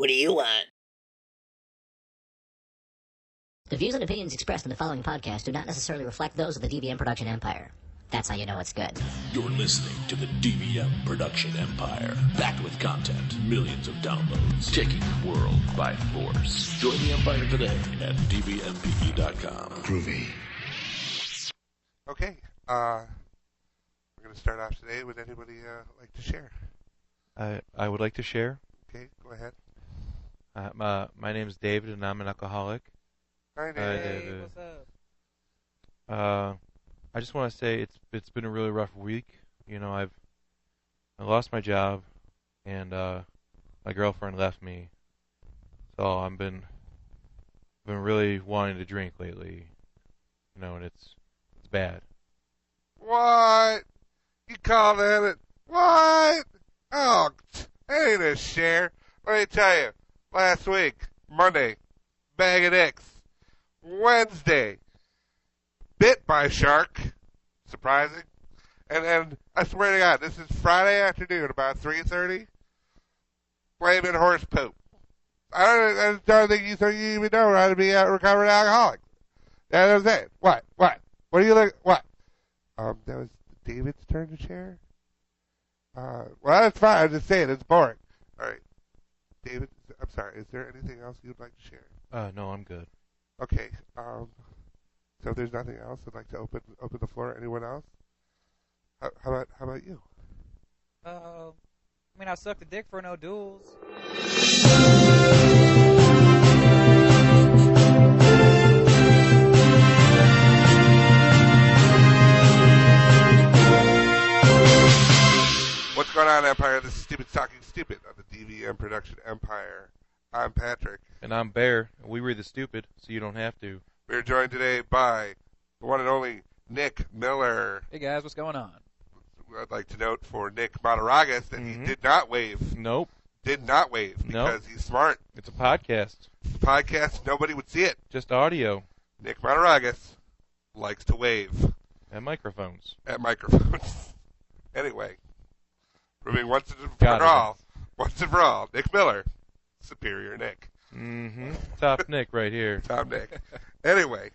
What do you want? The views and opinions expressed in the following podcast do not necessarily reflect those of the DVM production empire. That's how you know it's good. You're listening to the DVM production empire. Packed with content, millions of downloads, taking the world by force. Join the empire today at dvmpe.com. Groovy. Okay, we're going to start off today. Would anybody like to share? I would like to share. Okay, go ahead. My name's David, and I'm an alcoholic. Hi, David. What's up? I just want to say it's been a really rough week. You know, I lost my job, and my girlfriend left me. So I've been really wanting to drink lately. You know, and it's bad. What? You call that it? What? Oh, ain't a share. Let me tell you, last week, Monday, bag of dicks. Wednesday, bit by shark. Surprising. And I swear to God, this is Friday afternoon, about 3:30. Flaming horse poop. I don't think you even know how to be a recovered alcoholic. That's what I'm saying. What? What do you look? What? That was David's turn to share? Well, that's fine. I'm just saying, it's boring. All right. David, I'm sorry. Is there anything else you'd like to share? No, I'm good. Okay. So if there's nothing else, I'd like to open the floor. Anyone else? How about you? I sucked a dick for no duels. What's going on, Empire? This is Stupid Talking Stupid on the DVM Production Empire. I'm Patrick. And I'm Bear. And we read the stupid, so you don't have to. We're joined today by the one and only Nick Miller. Hey guys, what's going on? I'd like to note for Nick Mataragas that he did not wave. Nope. Did not wave because he's smart. It's a podcast. It's a podcast. Nobody would see it. Just audio. Nick Mataragas likes to wave. And microphones. At microphones. Anyway. Proving once and for all, Nick Miller, Superior Nick. Mm-hmm. Top Nick right here. Top Nick. Anyway,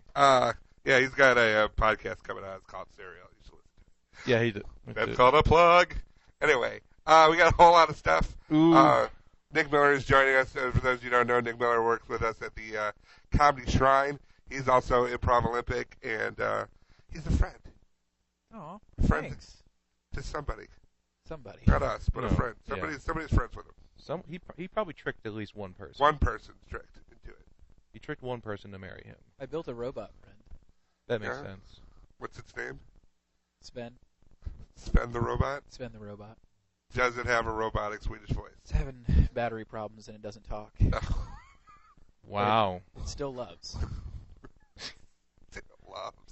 he's got a podcast coming out. It's called Serial. You should listen to it. Yeah, he did. That's called a plug. Anyway, we got a whole lot of stuff. Nick Miller is joining us. For those of you who don't know, Nick Miller works with us at the Comedy Shrine. He's also Improv Olympic, and he's a friend. Oh, thanks. To somebody. Somebody. Not us, but a friend. Somebody's friends with him. He probably tricked at least one person. One person's tricked into it. He tricked one person to marry him. I built a robot friend. That makes sense. What's its name? Sven. Sven the robot? Sven the robot. Does it have a robotic Swedish voice? It's having battery problems and it doesn't talk. Wow. It still loves.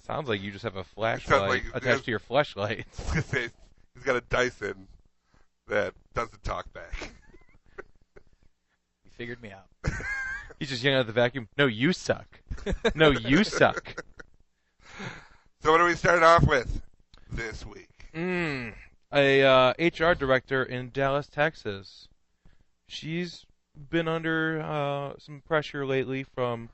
Sounds like you just have a flashlight attached to your flashlight. He's got a Dyson that doesn't talk back. You figured me out. He's just yelling at the vacuum, "No, you suck. No, you suck." So what do we start off with this week? A HR director in Dallas, Texas. She's been under some pressure lately from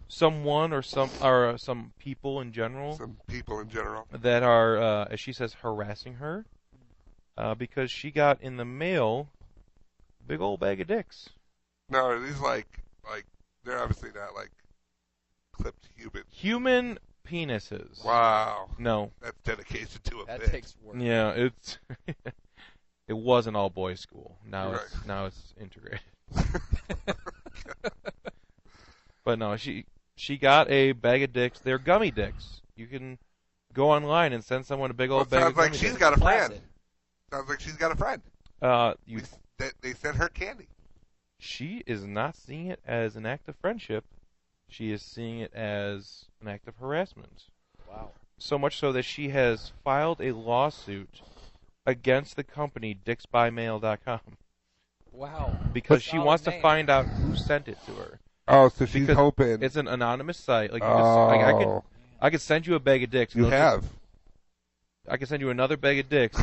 someone or some people in general. Some people in general that are, as she says, harassing her because she got in the mail a big old bag of dicks. No, are these like they're obviously not like clipped human penises. Wow. No. That's dedication to a bit. That takes work. Yeah, it's it was an all boys school. Now it's integrated. But no, she got a bag of dicks. They're gummy dicks. You can go online and send someone a big old bag of gummy dicks. Sounds like she's got a friend. Sounds like she's got a friend. They sent her candy. She is not seeing it as an act of friendship. She is seeing it as an act of harassment. Wow. So much so that she has filed a lawsuit against the company dicksbymail.com. Wow. Because she wants to find out who sent it to her. Oh, so she's hoping it's an anonymous site. Like, I could send you a bag of dicks. You have. I could send you another bag of dicks.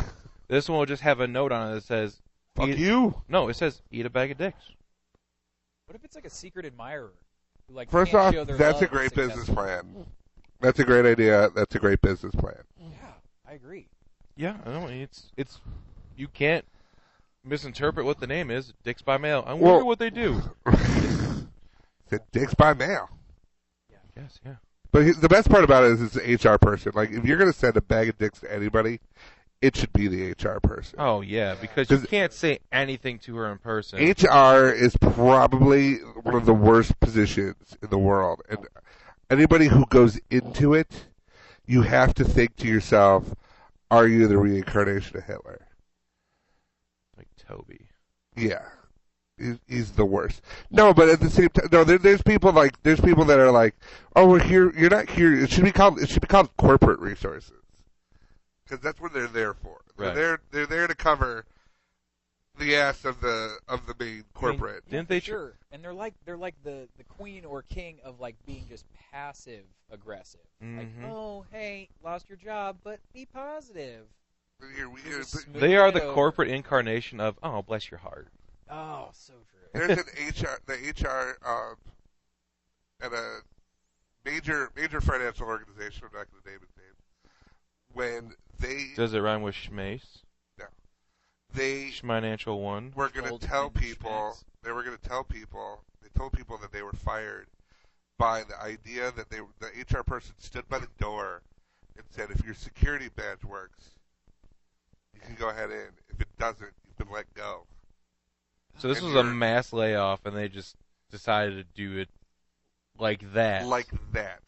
This one will just have a note on it that says, "Fuck you." No, it says, "Eat a bag of dicks." What if it's like a secret admirer who like First can't off, show their that's love a great to business successful plan. people? That's a great idea. That's a great business plan. Yeah, I agree. Yeah, I know. It's you can't misinterpret what the name is. Dicks by mail. I wonder what they do. It's dicks by mail. Yes, yeah. But the best part about it is it's an HR person. Like, if you're going to send a bag of dicks to anybody, it should be the HR person. Oh yeah, because you can't say anything to her in person. HR is probably one of the worst positions in the world. And anybody who goes into it, you have to think to yourself, are you the reincarnation of Hitler? Like Toby. Yeah. He's the worst. No, but at the same time, no. There's people that are like, oh, we're here. You're not here. It should be called corporate resources, because that's what they're there for. Right. They're there to cover the ass of the main corporate. Didn't they? Sure. And they're like the queen or king of like being just passive aggressive. Like, oh, hey, lost your job, but be positive. They are the corporate incarnation of, oh, bless your heart. Oh, so true. There's the HR at a major financial organization. I'm not going to name its name. When they Does it rhyme with schmace? No, they Schminancial one. were going Old to tell and people. schmace. They were going to tell people. They told people that they were fired by the idea that the HR person stood by the door and said, "If your security badge works, you can go ahead in. If it doesn't, you've been let go." So this was a mass layoff, and they just decided to do it like that. Like that.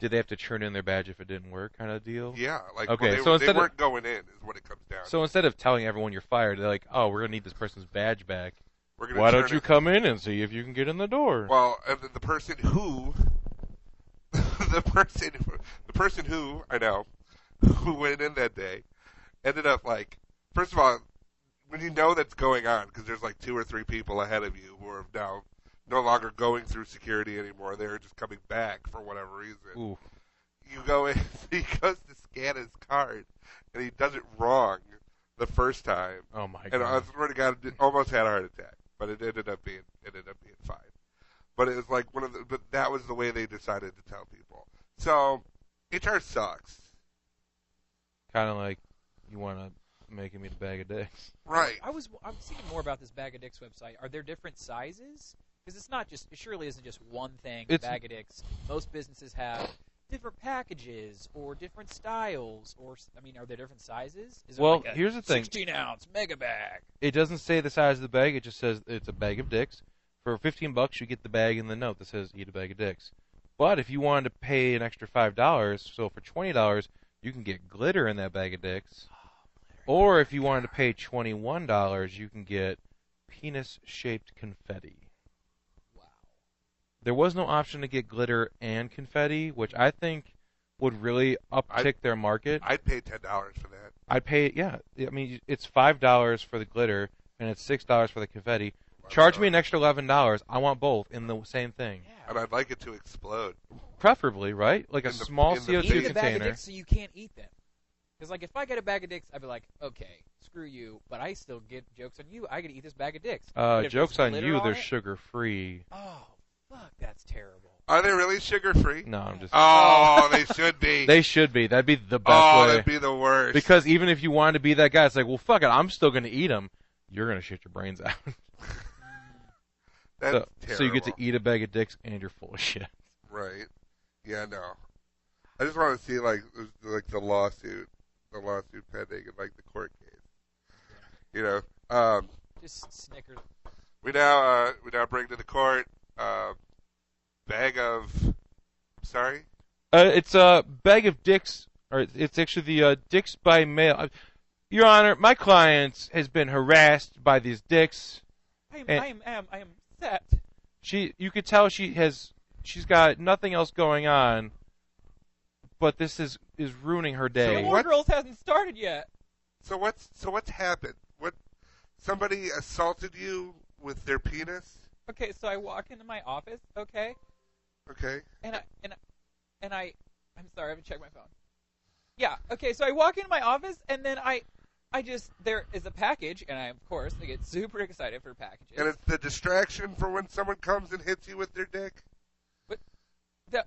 Did they have to turn in their badge if it didn't work, kind of deal? Yeah. Like, Okay, well, so they weren't going in, is what it comes down to. So instead of telling everyone you're fired, they're like, "Oh, we're gonna need this person's badge back. We're gonna Why turn don't you it- come in and see if you can get in the door?" Well, and the person who, the person who I know, who went in that day, ended up like, first of all, when you know that's going on, because there's like 2 or 3 people ahead of you who are now no longer going through security anymore, they're just coming back for whatever reason. Ooh. You go in, he goes to scan his card, and he does it wrong the first time. Oh my And I god. swear to God, it almost had a heart attack, but it ended up being fine. But it was like but that was the way they decided to tell people. So HR sucks, Kind of like you want to make him eat a bag of dicks. right? I'm thinking more about this Bag of Dicks website. Are there different sizes? Because it's not just, it surely isn't just one thing, Bag of Dicks. Most businesses have different packages or different styles, or, I mean, are there different sizes? Is there Well, like a here's the thing. 16-ounce mega bag? It doesn't say the size of the bag. It just says it's a bag of dicks. For $15, you get the bag in the note that says "Eat a bag of dicks." But if you wanted to pay an extra $5, so for $20, you can get glitter in that bag of dicks. Or if you wanted to pay $21, you can get penis-shaped confetti. Wow. There was no option to get glitter and confetti, which I think would really uptick their market. I'd pay $10 for that. I'd pay, yeah. I mean, it's $5 for the glitter, and it's $6 for the confetti. Charge me an extra $11. I want both in the same thing. Yeah. And I'd like it to explode. Preferably, right? Like a In the- small in the CO2 Eat a bag of container. dicks so you can't eat them. Because, like, if I get a bag of dicks, I'd be like, okay, screw you, but I still get jokes on you. I get to eat this bag of dicks. But if Jokes there's on glitter you, they're it- sugar-free. Oh, fuck, that's terrible. Are they really sugar-free? No, I'm just... Oh, they should be. They should be. That'd be the best oh, way. that'd be the worst. Because even if you wanted to be that guy, it's like, well, fuck it, I'm still going to eat them. You're going to shit your brains out. That's so you get to terrible. eat a bag of dicks and you're full of shit. Right. Yeah, no. I just want to see like the lawsuit pending in like the court case. You know, Just Snickers. we now bring to the court bag of. Sorry. It's a bag of dicks, or it's actually the dicks by mail. Your Honor, my client has been harassed by these dicks. I And- am set. You could tell she's got nothing else going on, but this is ruining her The day. War Girls hasn't started yet. So what's happened? What somebody assaulted you with their penis? Okay, so I walk into my office, okay, Okay. and I'm sorry, I haven't checked my phone. Yeah, okay, so I walk into my office, and then I there is a package, and I get super excited for packages. And it's the distraction for when someone comes and hits you with their dick? But that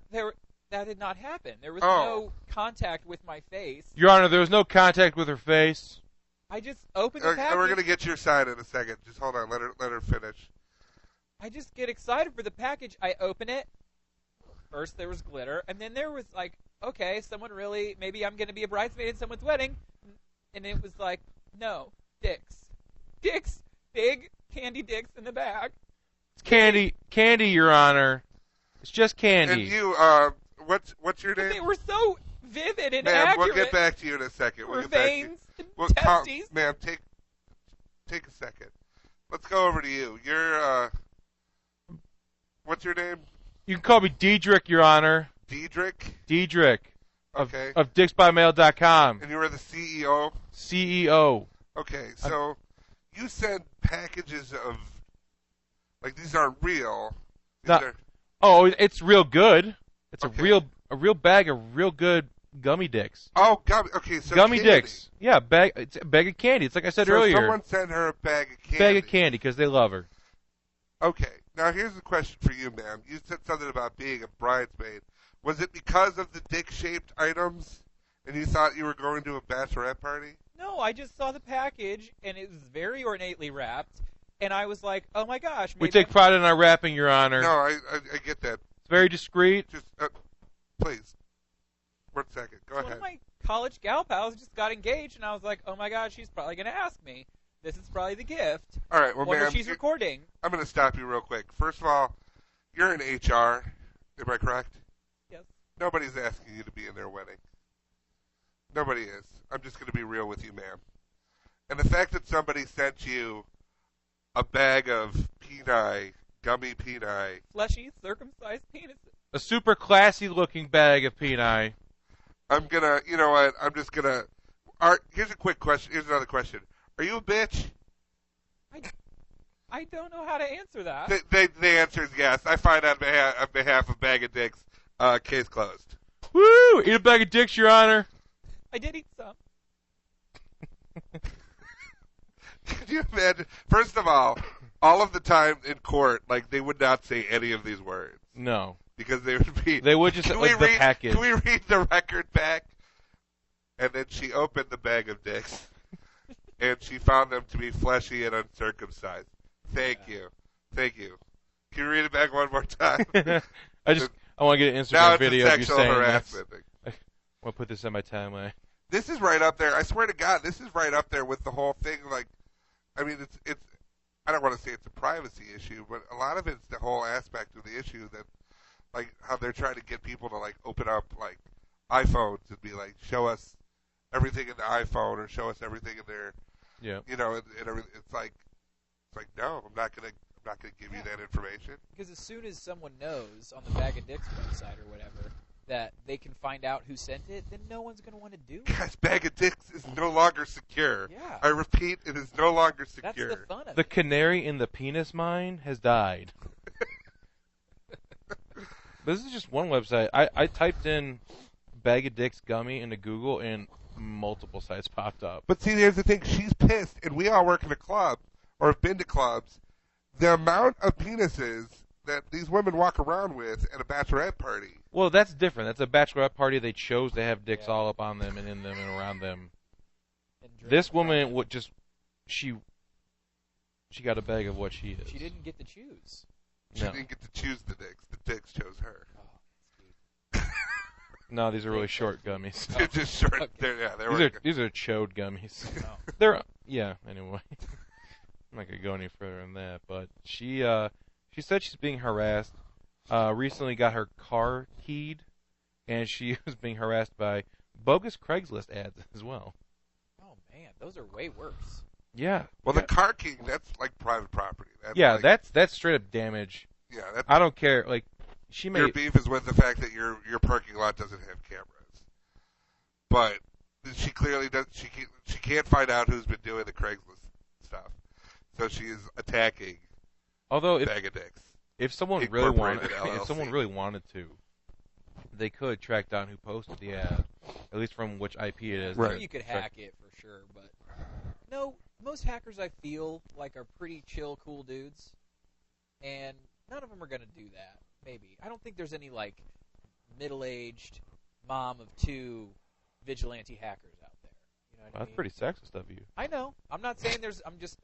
did not happen. There was no contact with my face. Your Honor, there was no contact with her face. I just opened the package. We're going to get your side in a second. Just hold on. Let her finish. I just get excited for the package. I open it. First there was glitter, and then there was like, okay, maybe I'm going to be a bridesmaid in someone's wedding. And it was like, no, dicks. Dicks. Big candy dicks in the bag. It's candy, Your Honor. It's just candy. And you, what's your name? They were so vivid and Ma'am, accurate. we'll get back to you in a second. We'll get veins and testes. Ma'am, take a second. Let's go over to you. You're, what's your name? You can call me Diedrich, Your Honor. Diedrich. Okay. Of DicksByMail.com. And you were the CEO? CEO. Okay, so you send packages of, like, these aren't real. It's real good. It's Okay. a real bag of real good gummy dicks. Oh, gummy. Okay, so gummy candy. dicks. Yeah, it's a bag of candy. It's like I said so earlier. Someone sent her a bag of candy. Bag of candy because they love her. Okay, now here's a question for you, ma'am. You said something about being a bridesmaid. Was it because of the dick-shaped items, and you thought you were going to a bachelorette party? No, I just saw the package, and it was very ornately wrapped, and I was like, oh my gosh. We take pride in our wrapping, Your Honor. No, I get that. It's very discreet. Just, please. 1 second. Go ahead. One of my college gal pals just got engaged, and I was like, oh my gosh, she's probably going to ask me. This is probably the gift. All right, well, Wonder ma'am. if she's recording. I'm going to stop you real quick. First of all, you're in HR. Am I correct? Yes. Nobody's asking you to be in their wedding. Nobody is. I'm just going to be real with you, ma'am. And the fact that somebody sent you a bag of gummy peni. Fleshy, circumcised penises. A super classy-looking bag of peni. I'm going to, you know what, I'm just going to, here's a quick question. Here's another question. Are you a bitch? I don't know how to answer that. The answer is yes. I find on behalf of Bag of Dicks, case closed. Woo! Eat a bag of dicks, Your Honor. I did eat some. Can you imagine? First of all of the time in court, like, they would not say any of these words. No. Because they would be... They would just like the package. Can we read the record back? And then she opened the bag of dicks, and she found them to be fleshy and uncircumcised. Thank you. Can you read it back one more time? I want to get an Instagram now video it's a of you sexual saying harassment that. thing. I want to put this on my timeline. This is right up there. I swear to God, this is right up there with the whole thing. Like, I mean, it's. I don't want to say it's a privacy issue, but a lot of it's the whole aspect of the issue that, like, how they're trying to get people to, like, open up, like, iPhones and be like, show us everything in the iPhone or show us everything in their, you know, and it's like, no, I'm not gonna give you that information. Because as soon as someone knows on the Bag of Dicks website or whatever that they can find out who sent it, then no one's going to want to do it. Guys, Bag of Dicks is no longer secure. Yeah. I repeat, it is no longer secure. That's the fun of The it. canary in the penis mine has died. This is just one website. I typed in Bag of Dicks gummy into Google and multiple sites popped up. But see, here's the thing. She's pissed, and we all work in a club or have been to clubs. The amount of penises that these women walk around with at a bachelorette party. Well, that's different. That's a bachelorette party. They chose to have dicks all up on them and in them and around them. This woman would just she got a bag of what she is. She didn't get to choose. She didn't get to choose the dicks. The dicks chose her. No, these are really short gummies. They're just short. Okay. These are chode gummies. They're anyway. I'm not gonna go any further than that, but she said she's being harassed. Recently got her car keyed, and she was being harassed by bogus Craigslist ads as well. Oh man, those are way worse. Yeah. Well, the car king, that's like private property. That's straight up damage. Yeah. I don't care. Like your beef is with the fact that your parking lot doesn't have cameras, but she clearly does. She can't find out who's been doing the Craigslist stuff, so she is attacking. Bag of Dicks. If someone really wanted to, they could track down who posted the ad, at least from which IP it is. Right. You could hack it for sure, but No, most hackers I feel like are pretty chill, cool dudes, and none of them are going to do that. Maybe I don't think there's any like middle-aged mom of two vigilante hackers out there. You know what I That's mean? pretty sexist of you. I know. I'm not saying there's. I'm just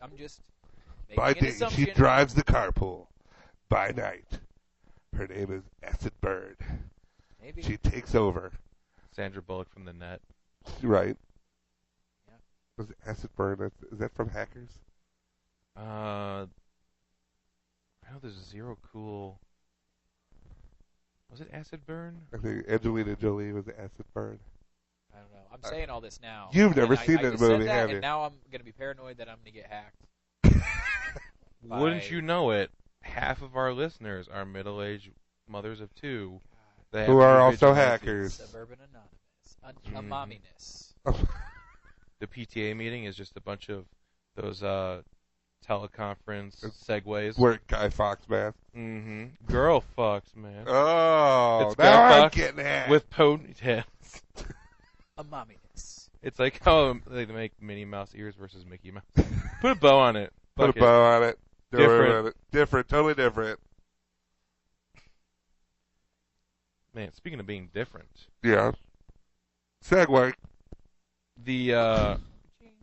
making By an day, assumption. she drives the carpool. By night, her name is Acid Bird. Maybe. She takes over. Sandra Bullock from The Net. Right. Yeah. Was it Acid Bird? Is that from Hackers? I know there's Zero Cool. Was it Acid Burn? I think Angelina Jolie was Acid Bird. I don't know. I'm saying all this now. You've never And seen I that just said movie, that, have and you? now I'm going to be paranoid that I'm going to get hacked. Wouldn't you know it? Half of our listeners are middle-aged mothers of two. That Who have are also vigilantes. hackers. Suburban Anonymous. A momminess. The PTA meeting is just a bunch of those teleconference segues. Work Guy Fawkes mask. Mm-hmm. Girl fucks, man. Oh, It's now Guy I'm Fawkes getting hacked. with ponytails. A momminess. It's like how they make Minnie Mouse ears versus Mickey Mouse. Put a bow on it. Put Fuck a it. bow on it. Don't worry Different. about it. Different. Totally different. Man, speaking of being different, Yeah. Segway. the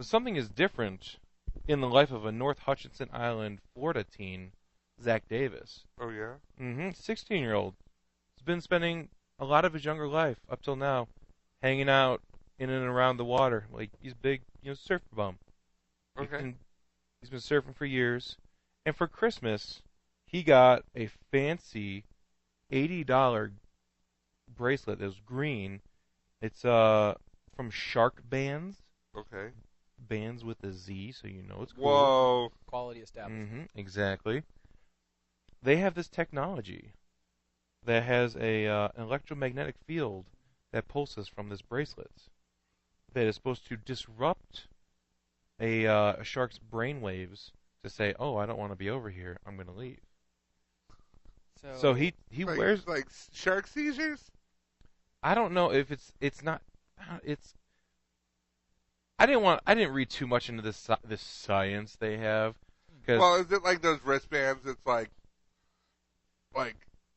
something is different in the life of a North Hutchinson Island, Florida teen, Zach Davis. Oh, yeah? 16-year-old. He's been spending a lot of his younger life up till now hanging out in and around the water. Like, he's big, surfer bum. Okay. He's been surfing for years. And for Christmas, he got a fancy $80 bracelet that was green. It's from Shark Bands. Okay. Bands with a Z, so you know it's cool. Whoa. Quality establishment. Exactly. They have this technology that has an electromagnetic field that pulses from this bracelet that is supposed to disrupt a shark's brain waves to say, "Oh, I don't want to be over here. I'm going to leave." So he Like, wears. like shark seizures? I don't know if it's not. It's. I didn't read too much into this science they have. Well, is it like those wristbands? It's like,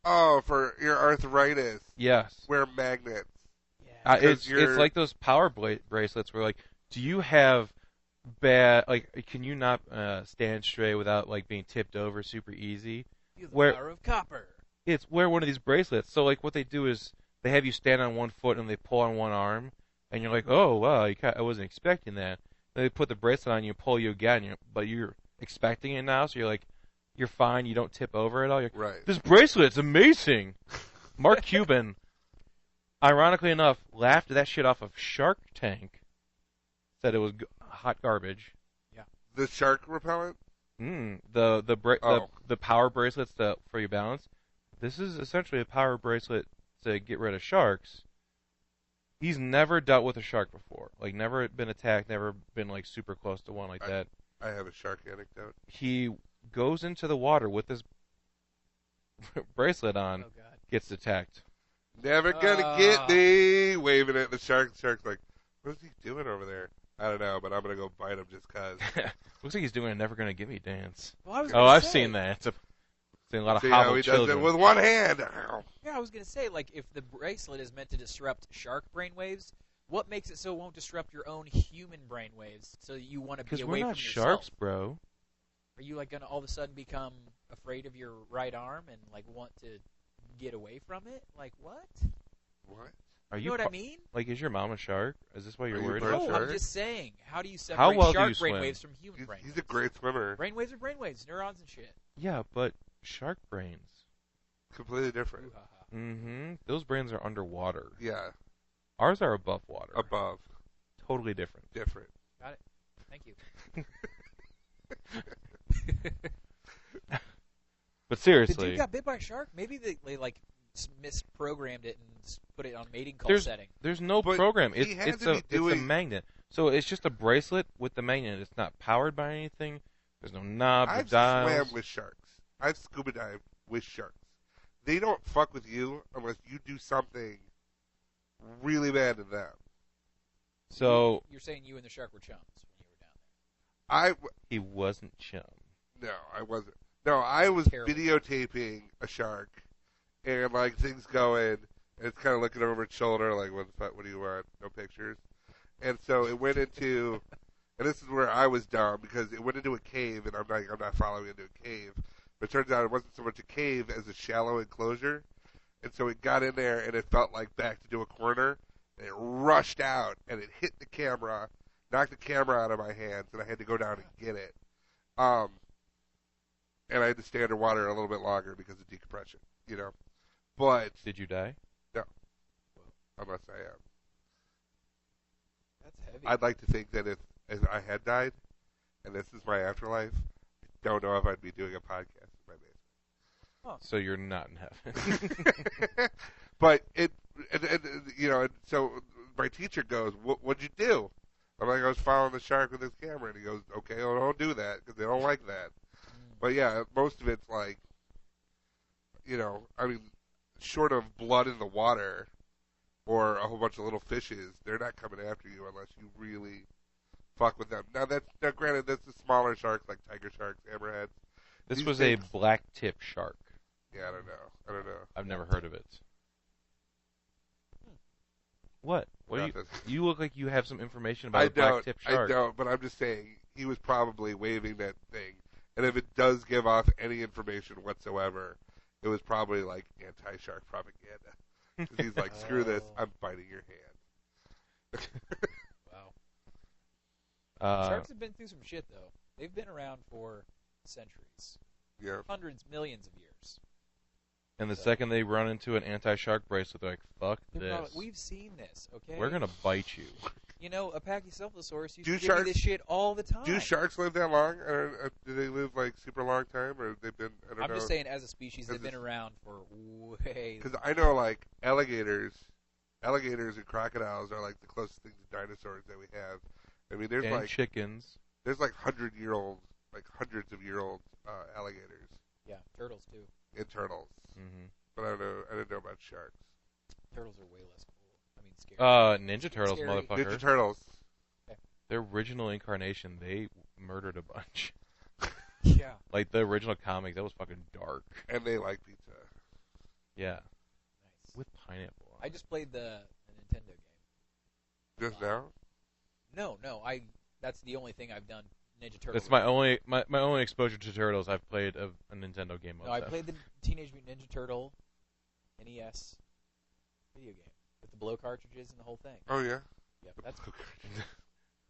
oh, for your arthritis, Yes. wear magnets. Yeah. It's like those power bracelets where, like, do you have bad, like, can you not stand straight without, like, being tipped over super easy? Feel the where- power of copper. It's wear one of these bracelets. So, like, what they do is they have you stand on one foot and they pull on one arm, and you're like, oh, wow, I wasn't expecting that. Then they put the bracelet on you, pull you again, but you're expecting it now, so you're like, you're fine, you don't tip over at all. You're like, Right. this bracelet's amazing. Mark Cuban, ironically enough, laughed at that shit off of Shark Tank. Said it was hot garbage. The shark repellent? The power bracelets for your balance. This is essentially a power bracelet to get rid of sharks. He's never dealt with a shark before. Like, never been attacked, never been, like, super close to one like that. I have a shark anecdote. He goes into the water with this bracelet on, Oh, God. gets attacked. Never gonna get me. Waving at the shark. The shark's like, what is he doing over there? I don't know, but I'm gonna go bite him just cause. Looks like he's doing a Never Gonna Get Me dance. Well, I was Oh, gonna I've say, seen that. Seen a lot of See how hobbled he children. does it with one hand. Yeah, I was going to say, like, if the bracelet is meant to disrupt shark brainwaves, what makes it so it won't disrupt your own human brainwaves so that you want to be Because away we're not from sharks, yourself? bro. Are you, like, going to all of a sudden become afraid of your right arm and, like, want to get away from it? Like, what? What? Are You know what I pa- mean? Like, is your mom a shark? Is this why you're Are you worried bird about No, shark? I'm just saying, how do you separate How well do shark you swim? brainwaves from human brainwaves? He's a great swimmer. Brainwaves are brainwaves, neurons and shit. Yeah, but shark brains. Completely different. Ooh-ha-ha. Mm-hmm. Those brains are underwater. Yeah. Ours are above water. Above. Totally different. Different. Got it. Thank you. But The seriously, dude got bit by a shark? Maybe they like, misprogrammed it and put it on mating call there's setting. there's no But program. he had It's to a be it's a doing- magnet. So it's just a bracelet with the magnet. It's not powered by anything. There's no knobs or I've dials. swam with sharks. I've scuba dived with sharks. They don't fuck with you unless you do something really bad to them. So You're saying you and the shark were chums when you were down He wasn't chum. No, I wasn't. No, I was Terrible. videotaping a shark, and like things going, and it's kind of looking over its shoulder, like what do you want? No pictures. And so it went into, and this is where I was dumb because it went into a cave, and I'm not following into a cave. But it turns out it wasn't so much a cave as a shallow enclosure, and so it got in there, and it felt like backed into a corner, and it rushed out, and it hit the camera, knocked the camera out of my hands, and I had to go down and get it. And I had to stay underwater a little bit longer because of decompression, you know. But Did you die? no, unless I am. That's heavy. I'd like to think that if I had died, and this is my afterlife, I don't know if I'd be doing a podcast in my basement. So you're not in heaven. But so my teacher goes, "What'd you do?" I'm like, "I was following the shark with this camera," and he goes, "Okay, well, don't do that because they don't like that." But yeah, most of it's like, I mean, short of blood in the water or a whole bunch of little fishes, they're not coming after you unless you really fuck with them. Now granted, that's the smaller sharks like tiger sharks, hammerheads. This These was things- a black tip shark. Yeah, I don't know. I've never heard of it. What? What do Nothing. you look like you have some information about I a black don't, tip shark. I don't, but I'm just saying he was probably waving that thing. And if it does give off any information whatsoever, it was probably like anti-shark propaganda. 'Cause he's like, screw this, I'm biting your hand. Wow. Sharks have been through some shit, though. They've been around for centuries. Yeah. Hundreds, millions of years. And the second they run into an anti-shark bracelet, they're like, fuck They're this. probably, we've seen this, okay? We're going to bite you. You know, a Pachycephalosaurus used Do to give sharks- me this shit all the time. Do sharks live that long? Or do they live like super long time? Or they've been, I don't know. I'm just saying, as a species, they've As been a- around for way. Because I know like alligators and crocodiles are like the closest things to dinosaurs that we have. I mean, there's And like chickens. there's like hundreds of year old alligators Yeah, turtles too. and turtles. Mm-hmm. But I didn't know about sharks. Turtles are way less cool. I mean, scary. Ninja Turtles, Scary. motherfucker. Ninja Turtles. Their original incarnation, they murdered a bunch. Yeah. Like the original comic, that was fucking dark. And they like pizza. Yeah. Nice. With pineapple on I it. just played the Nintendo game. Just now? No, that's the only thing I've done. Ninja Turtles. That's my only exposure to Turtles I've played of a Nintendo game. No, I played the Teenage Mutant Ninja Turtle NES video game with the blow cartridges and the whole thing. Oh yeah. Yep, that's cool.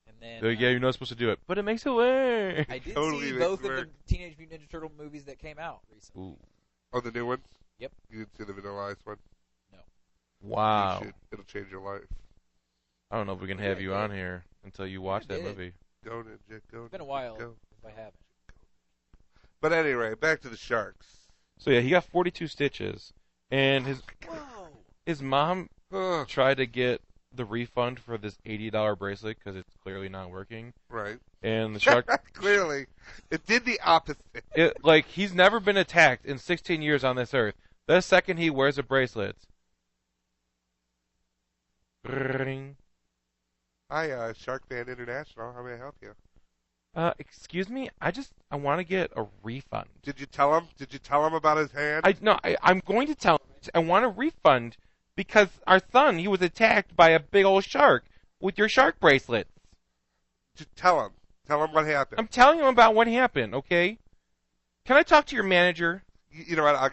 And then They're like, yeah, you're not supposed to do it, but it makes it work. I did Totally see makes both it of the work. Teenage Mutant Ninja Turtle movies that came out recently. Ooh. Oh, the new ones? Yep. You didn't see the Vanilla Ice one? Wow. You should. It'll change your life. I don't know if we can have you on here until you watch that did. movie. Go Ninja, go. It's been a Ninja, while Go. if I haven't. But anyway, back to the sharks. So yeah, he got 42 stitches, and Whoa! his mom Ugh, tried to get the refund for this $80 bracelet because it's clearly not working. right. And the shark, Clearly, it did the opposite. he's never been attacked in 16 years on this earth. The second he wears a bracelet, ring. Hi, Shark Band International. How may I help you? Excuse me, I want to get a refund. Did you tell him? Did you tell him about his hand? I'm going to tell him I want a refund because our son, he was attacked by a big old shark with your shark bracelet. Just tell him. Tell him what happened. I'm telling him about what happened, okay? Can I talk to your manager? You know what? I'll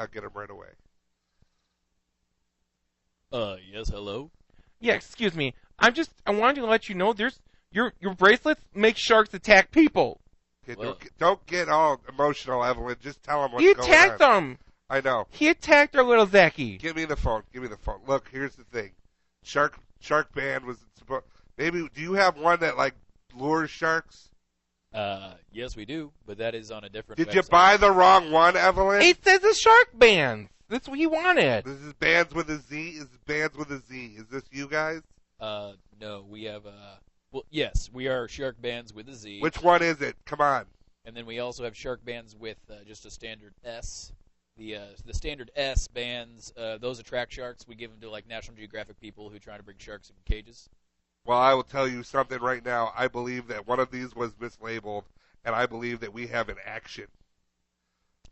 get him right away. Yes, hello? Yeah, excuse me. I wanted to let you know your bracelets make sharks attack people. Okay, Well- don't get all emotional, Evelyn. Just tell him what's He going attacked on. them. I know. He attacked our little Zachy. Give me the phone. Give me the phone. Look, here's the thing. Shark Band was supposed. Maybe do you have one that like lures sharks? Yes, we do, but that is on a different Did website. you buy the wrong one, Evelyn? It says a shark band. That's what he wanted. This is Bands with a Z. Is Bands with a Z? Is this you guys? No, we have, well, yes, we are Shark Bands with a Z. Which one is it? Come on. And then we also have Shark Bands with just a standard S. The standard S bands, those attract sharks. We give them to, like, National Geographic people who are trying to bring sharks in cages. Well, I will tell you something right now. I believe that one of these was mislabeled, and I believe that we have an action.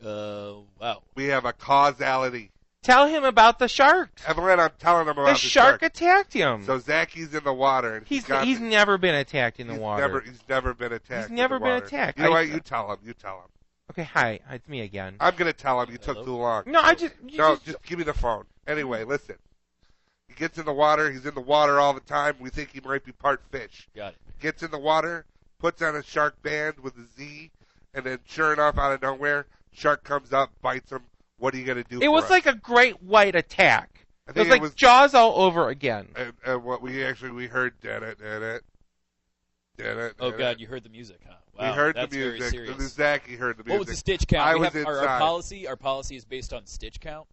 Wow. We have a causality. Tell him about the sharks. Evelyn, I'm telling him about The the shark attacked him. So Zacky's in the water, and He's never been attacked in the water. He's never been attacked. He's never in the been water. attacked. You know what? You tell him. You tell him. Okay, hi. It's me again. I'm gonna tell him you took too long. No, just give me the phone. Anyway, listen. He gets in the water. He's in the water all the time. We think he might be part fish. Got it. Gets in the water, puts on a shark band with a Z, and then sure enough, out of nowhere, shark comes up, bites him. What are you gonna do? It was like a great white attack. It was like Jaws all over again. And what we heard, did it. Oh God, you heard the music, huh? Wow, we heard that's the music. Very serious. Zachy heard the music. What was the stitch count? I we was have inside. Our policy is based on stitch count.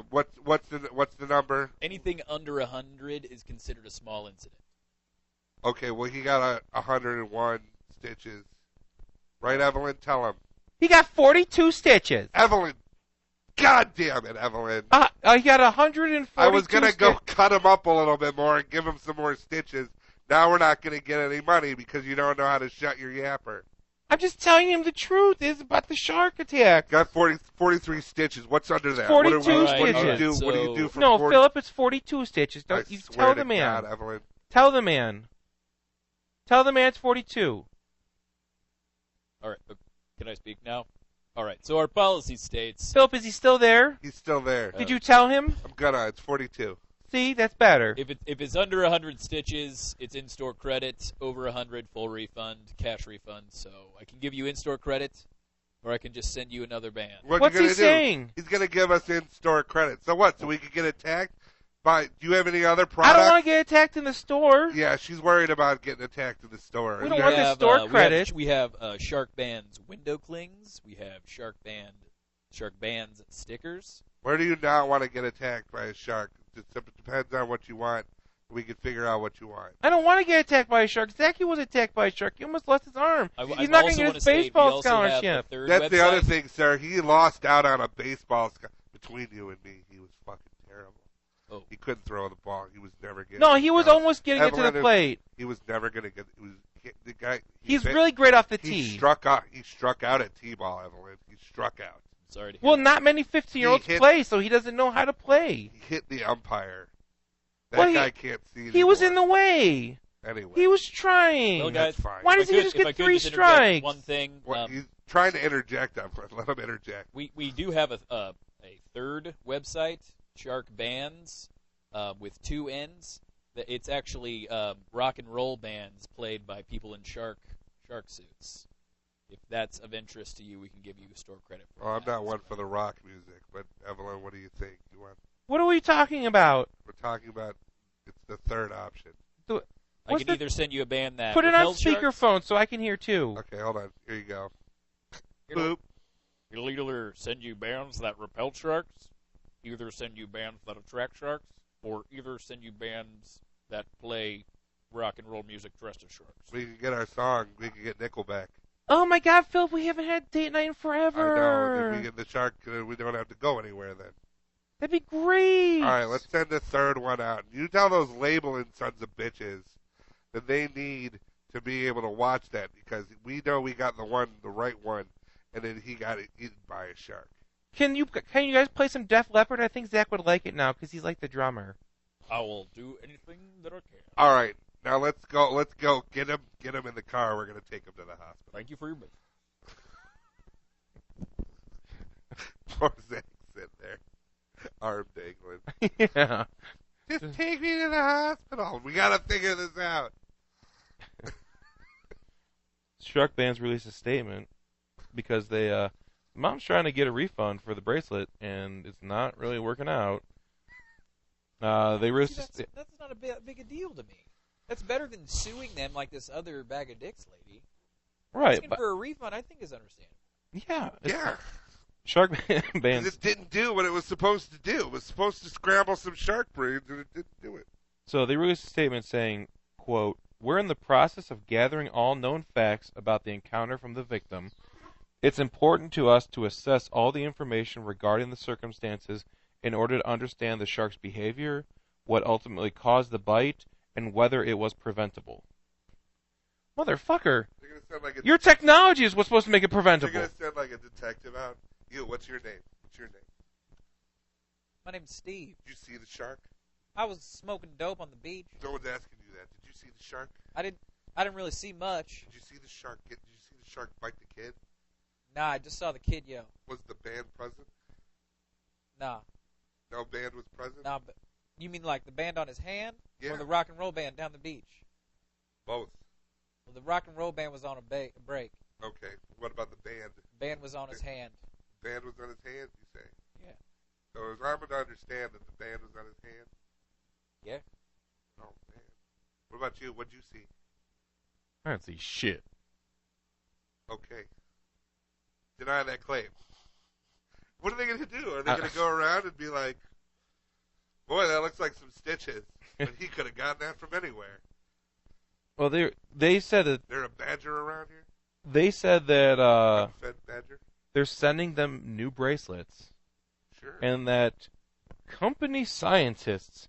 What's the number? Anything under 100 is considered a small incident. Okay, well he got 101 stitches. Right, Evelyn? Tell him. He got 42 stitches. Evelyn. God damn it, Evelyn. He got 142 I was going to go cut him up a little bit more and give him some more stitches. Now we're not going to get any money because you don't know how to shut your yapper. I'm just telling him the truth. It's about the shark attack. Got 43 stitches. What's under that? 42 stitches. What do you do for No, 40? Philip, it's 42 stitches. Don't you tell the man. God, Evelyn. Tell the man. Tell the man it's 42. All right. Can I speak now? All right. So our policy states. Philip, is he still there? He's still there. Did you tell him? I'm gonna. It's 42. See, that's better. If it's under 100 stitches, it's in-store credit. Over 100, full refund, cash refund. So I can give you in-store credit, or I can just send you another band. What's he saying? He's gonna give us in-store credit. So what? So we could get attacked by? Do you have any other products? I don't want to get attacked in the store. Yeah, she's worried about getting attacked in the store. We don't want the store credit. We have Shark Band's window clings. We have Shark Band's stickers. Where do you not want to get attacked by a shark? It depends on what you want. We can figure out what you want. I don't want to get attacked by a shark. Zachy was attacked by a shark. He almost lost his arm. He's not going to get his baseball scholarship. That's the other thing, sir. He lost out on a baseball scholarship. Between you and me, he was fucking terrible. Oh. He couldn't throw the ball. He was never getting. No, he was almost getting it to the plate. He was never going to get. The guy. He's really great off the tee. He struck out at t-ball, Evelyn. He struck out. Sorry to hear well, that. not many 15-year-olds play, so he doesn't know how to play. He hit the umpire. That guy can't see anymore. He was in the way. Anyway. He was trying. Well, guys, that's fine. Why does he just get 3 strikes? One thing. He's trying to interject. Let him interject. We do have a third website, Shark Bands, with 2 ends. It's actually rock and roll bands played by people in shark suits. If that's of interest to you, we can give you store credit for Well, that. I'm not one for the rock music, but Evelyn, what do you think? You want? What are we talking about? We're talking about it's the third option. I can either send you a band that put it on repels sharks. speakerphone so I can hear too. Okay, hold on. Here you go. Boop. It'll either send you bands that repel sharks, either send you bands that attract sharks, or either send you bands that play rock and roll music dressed as sharks. We can get our song. We can get Nickelback. Oh my God, Philip, we haven't had date night in forever. I know. If we get the shark, we don't have to go anywhere then. That'd be great. All right, let's send the third one out. You tell those labeling sons of bitches that they need to be able to watch that because we know we got the right one, and then he got eaten by a shark. Can you guys play some Def Leppard? I think Zach would like it now because he's like the drummer. I will do anything that I can. All right, now let's go. Get him in the car. We're gonna take him to the hospital. Thank you for your business. Poor Zach sitting there, arm dangling. Yeah. Just take me to the hospital. We gotta figure this out. Shark Bands released a statement because they mom's trying to get a refund for the bracelet and it's not really working out. They released that's not a big a deal to me. That's better than suing them like this other bag of dicks lady. Right. Asking for a refund, I think, is understandable. Yeah. Yeah. Shark Bands. It didn't do what it was supposed to do. It was supposed to scramble some shark breeds, and it didn't do it. So they released a statement saying, quote, "We're in the process of gathering all known facts about the encounter from the victim. It's important to us to assess all the information regarding the circumstances in order to understand the shark's behavior, what ultimately caused the bite, and whether it was preventable. Motherfucker, You're gonna sound like your technology is what's supposed to make it You're preventable. gonna sound like a detective out. You, what's your name? What's your name? My name's Steve. Did you see the shark? I was smoking dope on the beach. No one's asking you that. Did you see the shark? I didn't really see much. Did you see the shark? Did you see the shark bite the kid? Nah, I just saw the kid yell. Was the band present? Nah. No band was present. Nah, but you mean like the band on his hand, Yeah. or the rock and roll band down the beach? Both. Well, the rock and roll band was on a break. Okay. What about the band? The band was on his hand. Band was on his hand. You say? Yeah. So is Armin to understand that the band was on his hand? Yeah. Oh man. What about you? What'd you see? I didn't see shit. Okay. Deny that claim. What are they going to do? Are they going to go around and be like, boy, that looks like some stitches, but he could have gotten that from anywhere? Well, they said that There a badger around here? they said that Fed badger? they're sending them new bracelets, Sure. and that company scientists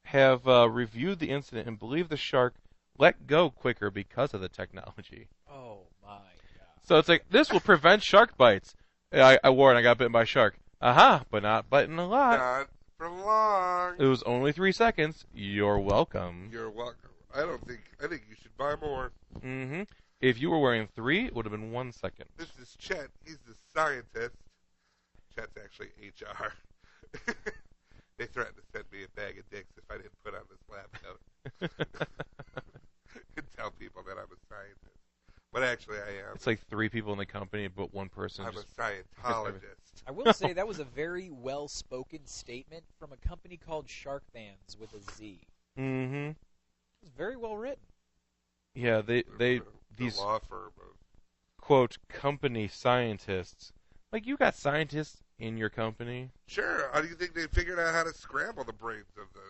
have reviewed the incident and believe the shark let go quicker because of the technology. Oh my god. So it's like, this will prevent shark bites. I warned, I got bitten by a shark. Aha, but not biting a lot. Not for long. It was only 3 seconds. You're welcome. You're welcome. I think you should buy more. Mm-hmm. If you were wearing 3, it would have been 1 second. This is Chet. He's the scientist. Chet's actually HR. They threatened to send me a bag of dicks if I didn't put on this lab coat. And tell people that I'm a scientist. But actually I am. It's like 3 people in the company, but 1 person I'm just... a Scientologist. I will say that was a very well-spoken statement from a company called Shark Fans with a Z. Mm-hmm. It was very well written. Yeah, The these law firm of quote company scientists. Like, you got scientists in your company Sure. How do you think they figured out how to scramble the brains of the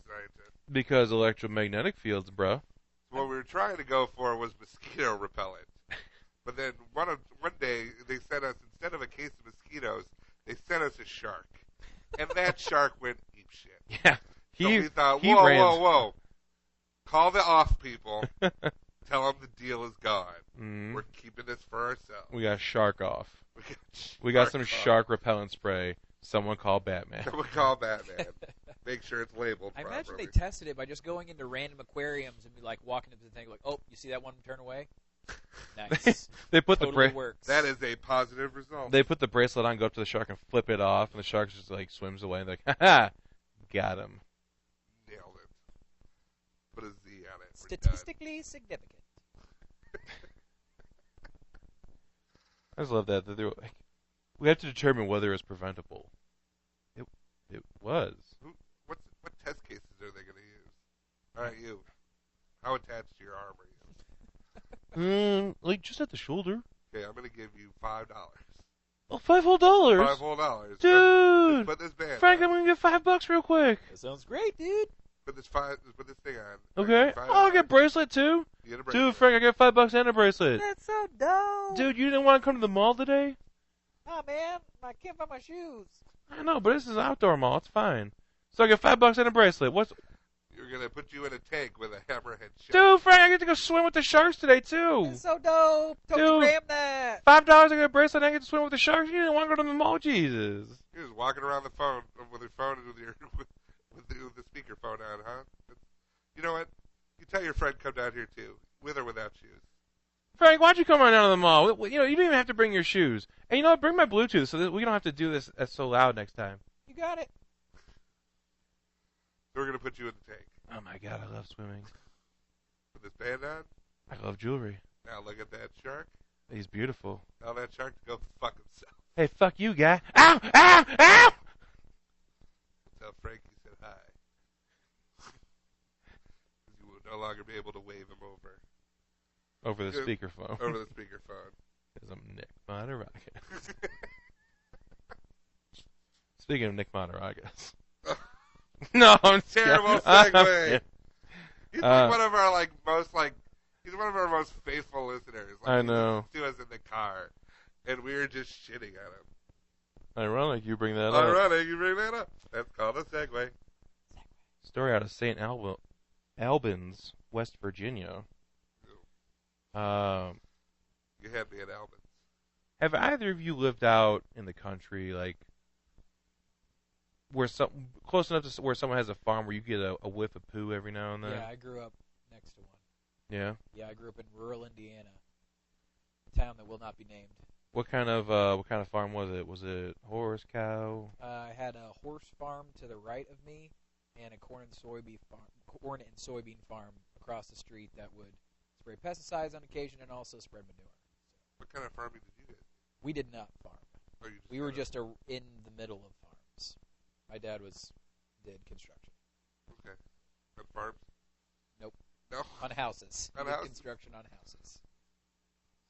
scientists? because electromagnetic fields, bro. What we were trying to go for was mosquito repellent. But then one day they sent us, instead of a case of mosquitoes, they sent us a shark. And that shark went ape shit. Yeah, So we thought, he whoa, ran. whoa. Call the off people. Tell them the deal is gone. Mm, We're keeping this for ourselves. we got shark off. We We got some off. shark repellent spray. Someone call Batman. Someone call Batman. Make sure it's labeled I properly. imagine they tested it by just going into random aquariums and be like walking up to the thing like, oh, you see that one turn away? Nice. They put Totally the works. That is a positive result. they put the bracelet on, go up to the shark and flip it off, and the shark just like swims away and they're like, ha, got him. Nailed it. Put a Z on it. We're done. Statistically significant. I just love that they were like, we have to determine whether it's preventable. It was. What test cases are they going to use? All right, you. How attached to your arm are you? Like just at the shoulder. Okay, I'm going to give you $5. Oh, $5 whole dollars, $5 whole dollars. dude. Put this band Frank, on. I'm gonna get $5 real quick. That sounds great, dude. Put this thing on. Okay. $5. Oh, I get bracelet too. You get a Dude, bracelet. Frank, I get $5 and a bracelet. That's so dope. Dude, you didn't want to come to the mall today? Oh, man. I can't find my shoes. I know, but this is an outdoor mall. It's fine. So I get $5 and a bracelet. What's... You're going to put you in a tank with a hammerhead shark. Dude, Frank, I get to go swim with the sharks today too. That's so dope. Dude. Totally gram that. $5, I get a bracelet, and I get to swim with the sharks. You didn't want to go to the mall, Jesus. You're just walking around the phone with your phone and with your with the speakerphone on, huh? You know what? You tell your friend come down here too, with or without shoes. Frank, why don't you come on down to the mall? You know, you don't even have to bring your shoes. And you know what? Bring my Bluetooth so that we don't have to do this so loud next time. You got it. So we're gonna put you in the tank. Oh my God, I love swimming. Put this band on. I love jewelry. Now look at that shark. He's beautiful. Tell that shark to go fuck himself. Hey, fuck you, guy. Ow! Ow! Ow! Tell Frankie said hi. You will no longer be able to wave him over Over the Good. speakerphone. over the speakerphone. Because I'm Nick Monteragis. Speaking of Nick Monteragis. No, I'm just Terrible kidding. segue. He's like one of our he's one of our most faithful listeners. Like, I know. He listens to us in the car, and we're just shitting at him. Ironic you bring that up. Ironic, you bring that up. That's called a segue. Story out of St. Albans, West Virginia. Um, You had me at Albans. have either of you lived out in the country, like where close enough to where someone has a farm where you get a whiff of poo every now and then? Yeah, I grew up next to one. Yeah. Yeah, I grew up in rural Indiana, a town that will not be named. What kind of farm was it? Was it horse, cow? I had a horse farm to the right of me, and a corn and soybean farm across the street that would spray pesticides on occasion and also spread manure. What kind of farming did you do? We did not farm. Or you We were just in the middle of farms. My dad did construction. Okay. On farms? Nope. No. On houses. On We did houses? construction on houses.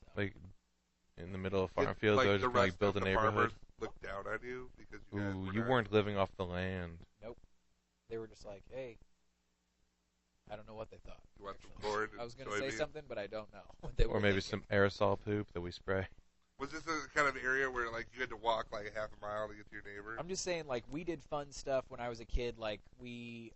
So. Like in the middle of farm Did, fields, like, or the just rest like build a of the neighborhood? farmers look down on you because you guys Ooh, were you not- weren't living off the land. They were just like, hey, I don't know what they thought. You want some actually. corn I was and going to say soybeans? something, but I don't know what they were Or maybe thinking. some aerosol poop that we spray. Was this the kind of area where like you had to walk like half a mile to get to your neighbor? I'm just saying, like, we did fun stuff when I was a kid. Like, we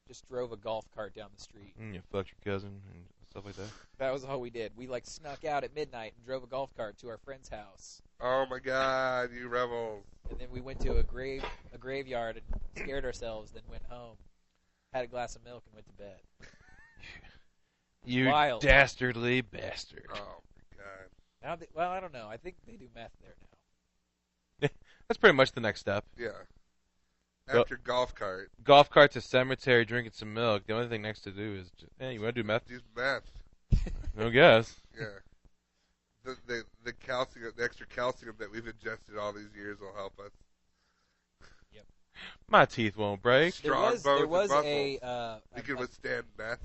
just drove a golf cart down the street. You fucked your cousin and stuff like that. That was all we did. We, like, snuck out at midnight and drove a golf cart to our friend's house. Oh my God, you rebels! And then we went to a graveyard and scared ourselves, then went home, had a glass of milk, and went to bed. You Wild. dastardly bastard. Oh my God! Now well, I don't know. I think they do meth there now. That's pretty much the next step. Yeah. Go- After golf cart, Golf cart to cemetery, drinking some milk. The only thing next to do is, just, hey, you want to do meth? use meth. No guess. Yeah. The calcium, the extra calcium that we've ingested all these years will help us. My teeth won't break. Strong bones there and was muscles. We can a withstand meth.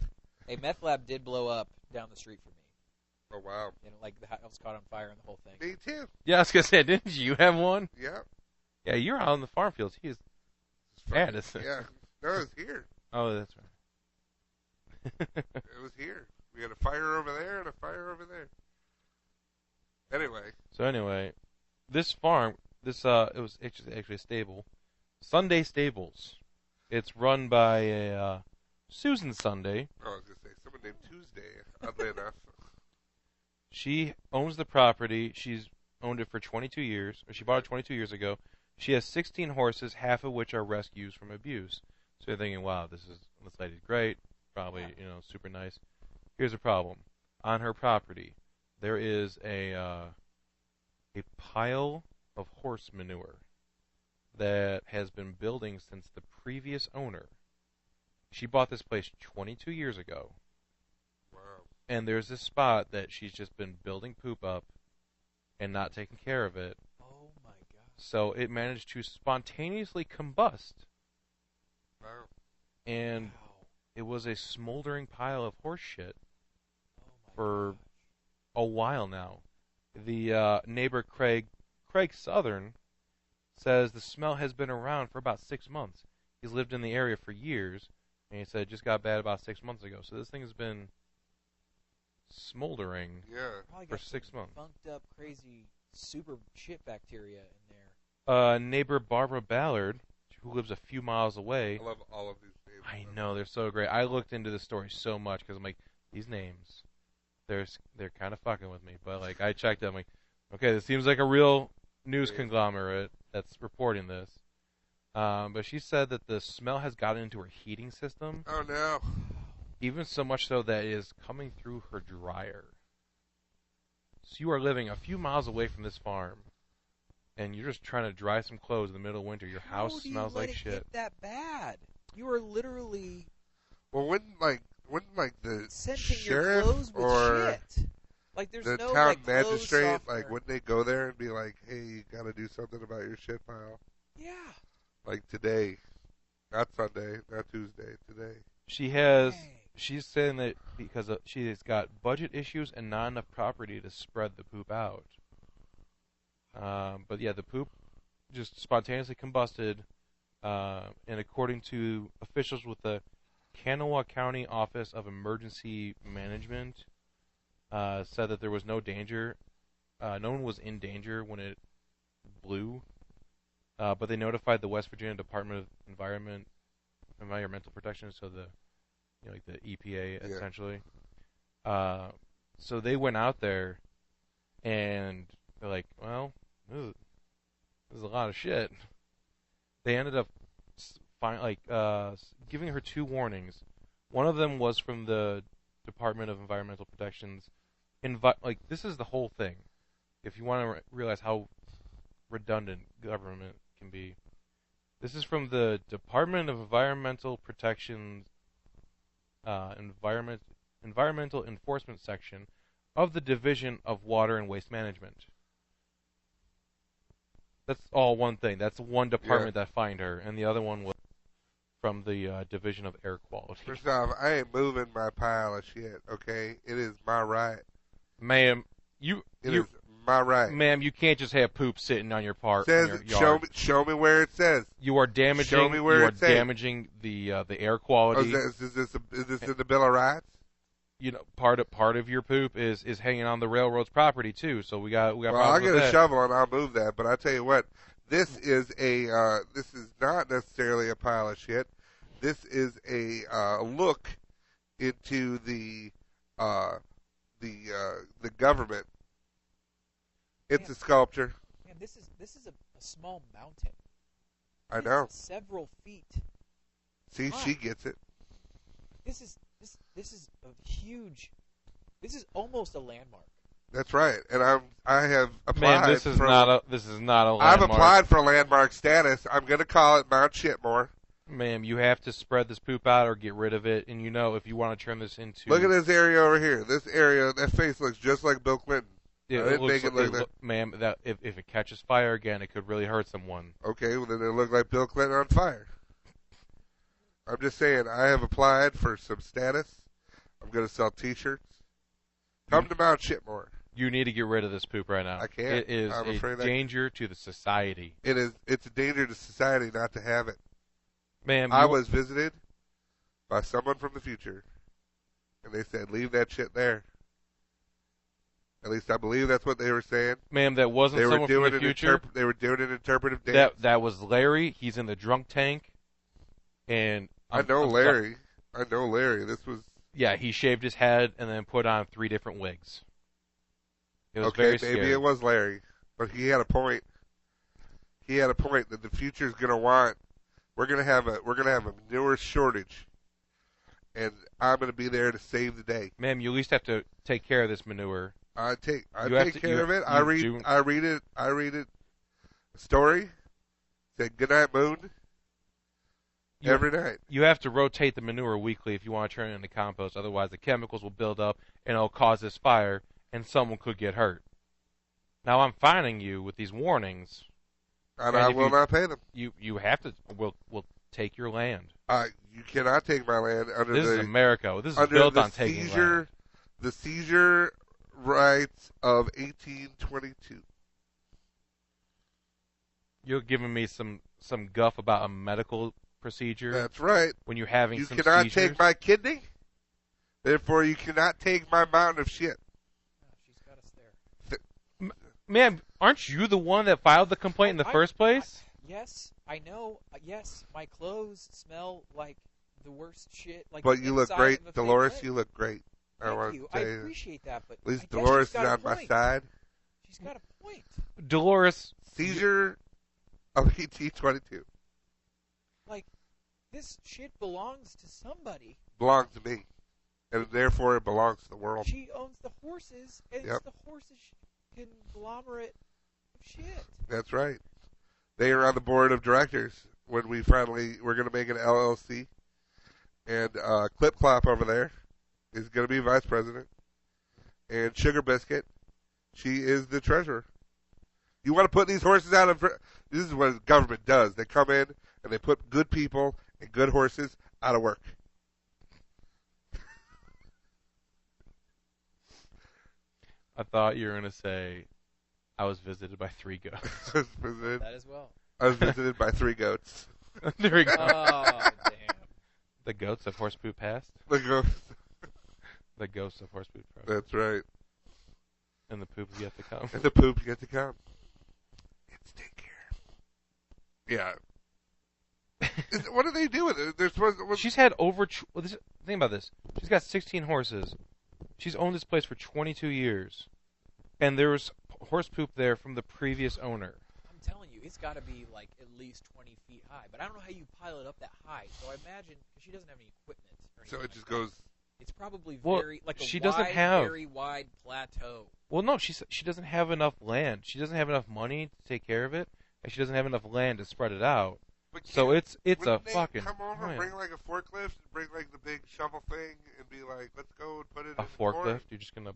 meth lab did blow up down the street from me. Oh wow. And, like, the house caught on fire and the whole thing. Me too. Yeah, I was gonna say, didn't you have one? Yeah. Yeah, you're out in the farm fields. He is. It's fucking- Addison. Yeah. No, it was here. Oh, that's right. It was here. We had a fire over there and a fire over there. Anyway. So anyway, this farm, it was actually a stable, Sunday Stables. It's run by a Susan Sunday. Oh, I was going to say, someone named Tuesday, oddly enough. She owns the property. She's owned it for 22 years, or she bought it 22 years ago. She has 16 horses, half of which are rescues from abuse. So you're thinking, wow, this lady's great, probably, super nice. Here's the problem. On her property, there is a pile of horse manure that has been building since the previous owner. She bought this place 22 years ago. Wow. And there's this spot that she's just been building poop up and not taking care of it. Oh my god. So it managed to spontaneously combust. Wow. And Wow. it was a smoldering pile of horse shit Oh my for gosh. a while now. The neighbor Craig Southern says the smell has been around for about 6 months. He's lived in the area for years, and he said it just got bad about 6 months ago. So this thing has been smoldering Yeah. Probably for got 6 some months. Funked up, crazy, super shit bacteria in there. Neighbor Barbara Ballard, who lives a few miles away. I love all of these names. I know, they're so great. I looked into the story so much because I'm like, these names, they're kind of fucking with me. But like, I checked it. I'm like, okay, this seems like a real news conglomerate that's reporting this. But she said that the smell has gotten into her heating system, Oh no. even so much so that it is coming through her dryer. So you are living a few miles away from this farm, and you're just trying to dry some clothes in the middle of winter. Your house How do you smells let like it shit. Get that bad? You are literally Well, wouldn't the scenting your sheriff clothes with or shit. Like there's the no town like clothes magistrate, softener. like, wouldn't they go there and be like, hey, you got to do something about your shit pile? Yeah. Like today. Not Sunday, not Tuesday, today. She's Dang. saying that because she's got budget issues and not enough property to spread the poop out. But yeah, the poop just spontaneously combusted, and according to officials with the Kanawha County Office of Emergency Management, said that there was no danger. No one was in danger when it blew, but they notified the West Virginia Department of Environmental Protection, so the like the EPA essentially. So they went out there, and they're like, well, this is a lot of shit. They ended up giving her 2 warnings. One of them was from the Department of Environmental Protection's. This is the whole thing. If you want to realize how redundant government can be, this is from the Department of Environmental Protection's Environmental Enforcement Section of the Division of Water and Waste Management. That's all one thing. That's one department that fined her, and the other one was from the Division of Air Quality. First off, I ain't moving my pile of shit, okay? It is my right. Ma'am, It is my right. Ma'am, you can't just have poop sitting on your It says, on your yard. show me where it says. You are damaging. Show me where it's damaging the air quality. Is this in the Bill of Rights? You know, part of your poop is hanging on the railroad's property too. So we got. Well, I'll get a shovel and I'll move that. But I tell you what, this is not necessarily a pile of shit. This is a look into the government. It's a sculpture. Man, this is a small mountain. I know. Several feet. See, she gets it. This is a huge. This is almost a landmark. That's right, and I have applied. Man, this is not a landmark. I've applied for landmark status. I'm going to call it Mount Shitmore. Ma'am, you have to spread this poop out or get rid of it, and if you want to turn this into. Look at this area over here. This area, that face looks just like Bill Clinton. I didn't make it look that. Ma'am, that if it catches fire again, it could really hurt someone. Okay, well then it looked like Bill Clinton on fire. I'm just saying, I have applied for some status. I'm going to sell T-shirts. Come to Mount Shitmore. You need to get rid of this poop right now. I can't. It is a danger to the society. It's a danger to society not to have it. Ma'am, I was visited by someone from the future, and they said, leave that shit there. At least I believe that's what they were saying. Ma'am, that wasn't someone from the future. They were doing an interpretive dance. That was Larry. He's in the drunk tank. And I know Larry. This was... Yeah, he shaved his head and then put on 3 different wigs. It was okay, very scary. Maybe it was Larry, but he had a point. He had a point that the future is going to want. We're going to have a manure shortage, and I'm going to be there to save the day. Ma'am, you at least have to take care of this manure. I take care of it. I read it. A story. Said goodnight moon. Every night. You have to rotate the manure weekly if you want to turn it into compost. Otherwise, the chemicals will build up and it'll cause this fire, and someone could get hurt. Now, I'm fining you with these warnings. And I will not pay them. You have to. We'll take your land. You cannot take my land under This is America. This is built on taking land. The seizure rights of 1822. You're giving me some guff about a medical procedure. That's right. When you're having you some cannot seizures. take my kidney. Therefore, you cannot take my mountain of shit. Oh, she's got us there. Ma'am, aren't you the one that filed the complaint in the first place? Yes, I know. Yes, my clothes smell like the worst shit. Like but you look great, Dolores. You look great. Thank you. I appreciate that, but at least Dolores is on my side. She's got a point. Dolores. Seizure of 1822. Like, this shit belongs to somebody. Belongs to me. And therefore it belongs to the world. She owns the horses, and it's the horses' conglomerate of shit. That's right. They are on the board of directors when we're going to make an LLC. And Clip Clop over there is going to be vice president. And Sugar Biscuit, she is the treasurer. You want to put these horses out of... This is what the government does. They come in and they put good people and good horses out of work. I thought you were going to say, I was visited by 3 goats. That as well. I was visited by 3 goats. 3 goats. Oh, damn. The goats of horse poop passed? The goats. The ghosts of horse poop passed. That's right. And the poop is yet to come. And the poop is yet to come. It's take care. Yeah. What do they do with it? They're supposed to, She's had over. Think about this. She's got 16 horses. She's owned this place for 22 years, and there was horse poop there from the previous owner. I'm telling you, it's got to be like at least 20 feet high. But I don't know how you pile it up that high. So I imagine because she doesn't have any equipment. So it just goes. It's probably she doesn't have very wide plateau. Well, no, she doesn't have enough land. She doesn't have enough money to take care of it, and she doesn't have enough land to spread it out. So it's a fucking. Come over, bring like a forklift, bring like the big shovel thing, and be like, "Let's go and put it in a forklift." You're just gonna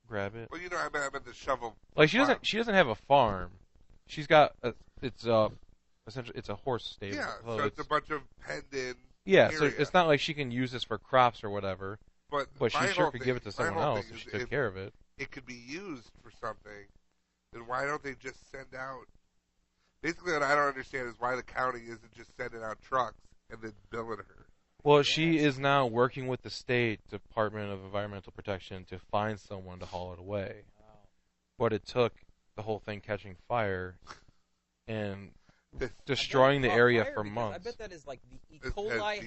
grab it. Well, you know, I meant the shovel. Like she doesn't have a farm. She's got essentially it's a horse stable. Yeah, so it's a bunch of penned in. Yeah, area. so it's not like she can use this for crops or whatever. But she sure could give it to someone else if she took care of it. It could be used for something. Then why don't they just send out? Basically, what I don't understand is why the county isn't just sending out trucks and then billing her. Well, she is now working with the state Department of Environmental Protection to find someone to haul it away. Wow. But it took the whole thing catching fire and destroying the area for months. I bet that is like the E. coli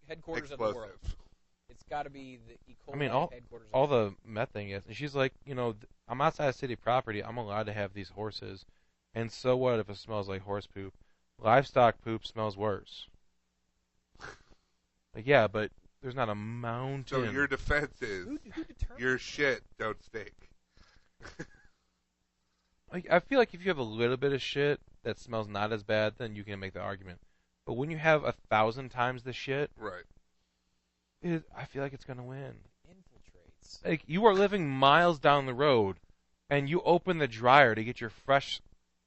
headquarters of the world. It's got to be the E. coli headquarters. All the methane gas. And she's like, I'm outside of city property. I'm allowed to have these horses. And so what if it smells like horse poop? Livestock poop smells worse. Like, yeah, but there's not a mountain. So your defense is who your shit don't stink. I feel like if you have a little bit of shit that smells not as bad, then you can make the argument. But when you have 1,000 times the shit, right? I feel like it's gonna win. Infiltrates. Like you are living miles down the road, and you open the dryer to get your fresh,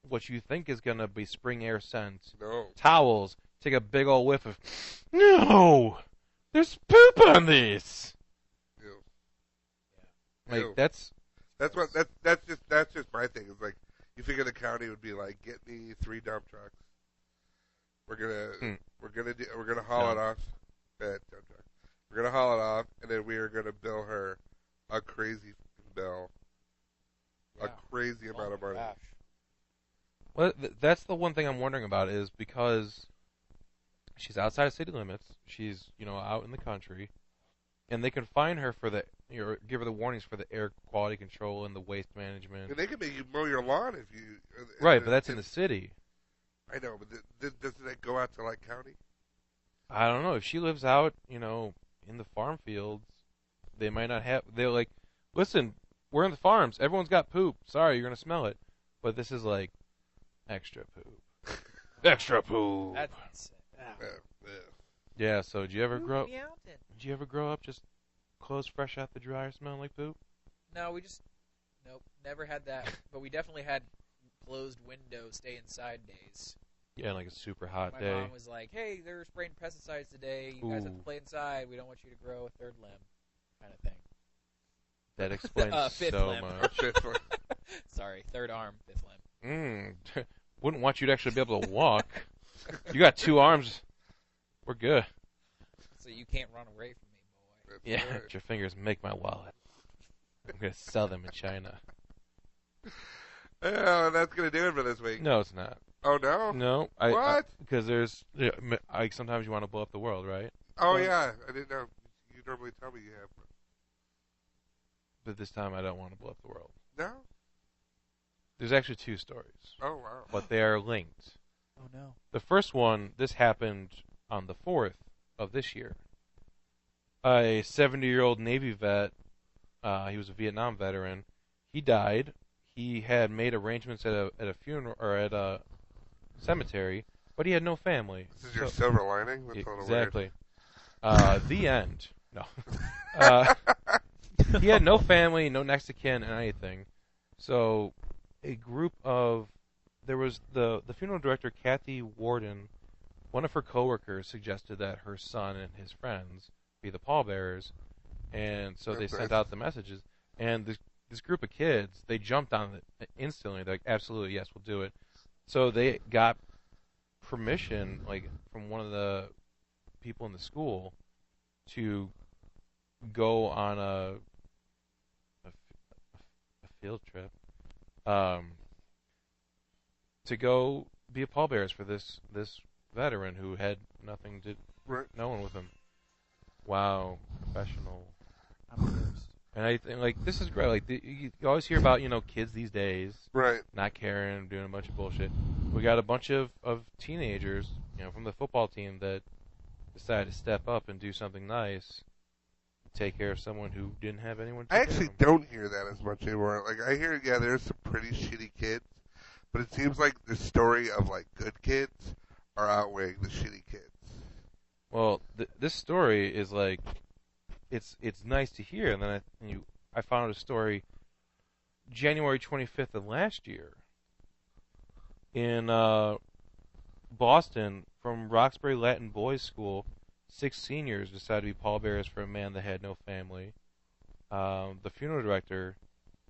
what you think is gonna be spring air scent. No. Towels. Take a big old whiff of. No, there's poop on these. Ew. Like Ew. that's just my thing. It's like you figure the county would be like, get me 3 dump trucks. We're gonna haul it off. Dump truck. We're gonna haul it off, and then we are gonna bill her a crazy bill, a crazy amount of money. Gosh. Well, that's the one thing I'm wondering about is because she's outside of city limits. She's out in the country, and they can fine her for give her the warnings for the air quality control and the waste management. And they can make you mow your lawn if you. Right, but that's in the city. I know, but doesn't that go out to like county? I don't know if she lives out, in the farm fields. They might not have. They're like, listen, we're in the farms. Everyone's got poop. Sorry, you're gonna smell it. But this is like extra poop. Extra poop. That's insane. Yeah. So did you ever grow up just clothes fresh out the dryer smelling like poop? No, nope, never had that. But we definitely had closed window stay inside days. Yeah, like a super hot My day. mom was like, "Hey, they're spraying pesticides today. You guys have to play inside. We don't want you to grow a third limb," kind of thing. That explains fifth so limb. much. Sorry, third arm, fifth limb. Wouldn't want you to actually be able to walk. You got 2 arms. We're good. So you can't run away from me, boy. Yeah, your fingers make my wallet. I'm gonna sell them in China. Oh, that's gonna do it for this week. No, it's not. Oh no. No. What? Because sometimes you want to blow up the world, right? Oh yeah, I didn't know. You normally tell me you have. But this time I don't want to blow up the world. No. There's actually 2 stories. Oh wow. But they are linked. Oh no. The first one, this happened on the 4th of this year. A 70-year-old Navy vet, he was a Vietnam veteran. He died. He had made arrangements at a funeral or at a cemetery, but he had no family. This is your silver lining. That's exactly. The end. No. He had no family, no next of kin, and anything. So, there was the funeral director, Kathy Warden. One of her coworkers suggested that her son and his friends be the pallbearers, and so they sent out the messages. And this group of kids, they jumped on it instantly. They're like, absolutely, yes, we'll do it. So they got permission, like, from one of the people in the school to go on a field trip, to go be a pallbearers for this veteran who had nothing to no one with him. Wow, professional. I'm the worst. And I think like this is great. Like you always hear about kids these days, Right. not caring, doing a bunch of bullshit. We got a bunch of teenagers, from the football team that decided to step up and do something nice, take care of someone who didn't have anyone to I take care actually of them. don't hear that as much anymore. Like, I hear, yeah, there's some pretty shitty kids, but it seems like the story of, like, good kids are outweighing the shitty kids. Well, this story is like, it's nice to hear, and then I found a story January 25th of last year in Boston from Roxbury Latin Boys School. 6 seniors decided to be pallbearers for a man that had no family. The funeral director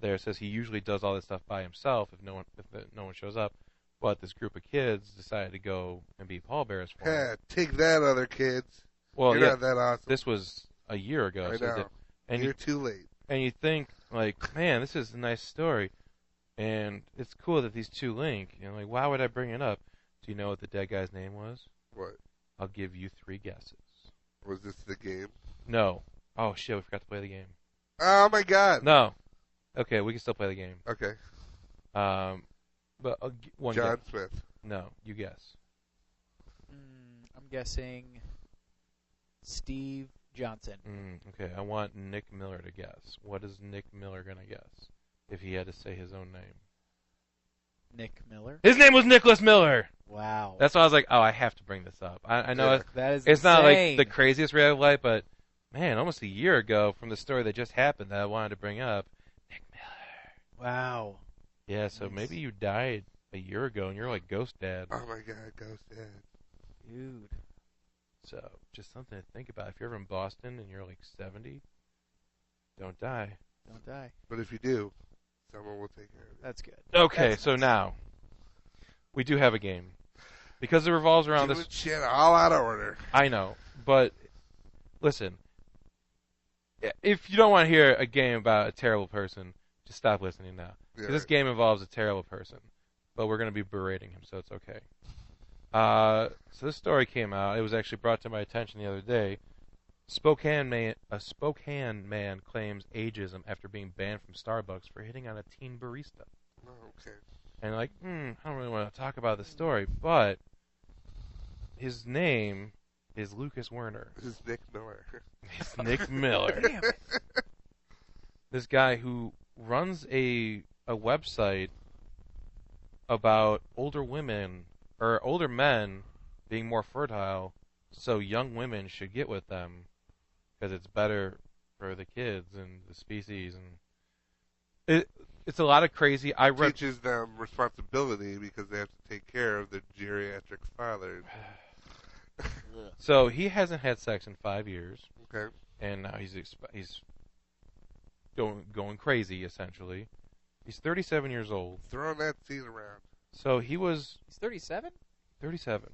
there says he usually does all this stuff by himself if no one shows up, but this group of kids decided to go and be pallbearers for him. Yeah, take that, other kids. Well, You're yeah, not that awesome. this was a year ago. I know. And You're too late. And you think, like, man, this is a nice story, and it's cool that these two link. Like, why would I bring it up? Do you know what the dead guy's name was? What? I'll give you 3 guesses. Was this the game? No. Oh, shit, we forgot to play the game. Oh, my God. No. Okay, we can still play the game. Okay. But one John guess. Smith. No, you guess. I'm guessing Steve Johnson. Okay, I want Nick Miller to guess. What is Nick Miller going to guess if he had to say his own name? Nick Miller? His name was Nicholas Miller! Wow. That's why I was like, oh, I have to bring this up. I know Yeah. That is it's not insane. like the craziest reality life, but man, almost a year ago from the story that just happened that I wanted to bring up, Nick Miller. Wow. Yeah, so Nice. maybe you died a year ago and you're like Ghost Dad. Oh, my God. Ghost Dad. Dude. So just something to think about. If you're ever in Boston and you're like 70, don't die. Don't die. But if you do, someone will take care of it. That's good. Okay, That's so nice. now we do have a game because it revolves around Doing this. shit all out of order. I know, but listen. If you don't want to hear a game about a terrible person, just stop listening now. Yeah, This right. game involves a terrible person, but we're going to be berating him, so it's okay. So this story came out. It was actually brought to my attention the other day. A Spokane man claims ageism after being banned from Starbucks for hitting on a teen barista. Oh, okay. And I don't really want to talk about the story, but his name is Lucas Werner. This is Nick Miller. It's Nick Miller. Damn it. This guy who runs a website about older women or older men being more fertile, so young women should get with them because it's better for the kids and the species. And it's a lot of crazy. I read. Teaches them responsibility because they have to take care of their geriatric father. So he hasn't had sex in 5 years, Okay. and now he's going crazy essentially. He's 37 years old. Throwing that seed around. So he was He's 37? 37.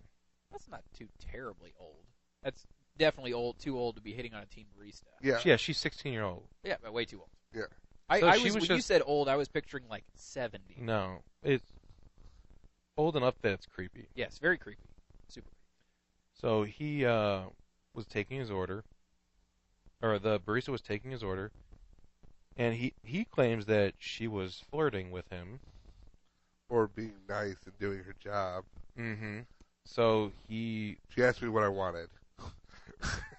That's not too terribly old. That's definitely too old to be hitting on a teen barista. Yeah. Yeah, she's 16 years old. Yeah, but way too old. Yeah. So I she was was when you just- said old, I was picturing like 70. No, it's old enough that it's creepy. Yes, very creepy. Super creepy. So he was taking his order, or the barista was taking his order, and he claims that she was flirting with him. Or being nice and doing her job. Mm-hmm. So he She asked me what I wanted.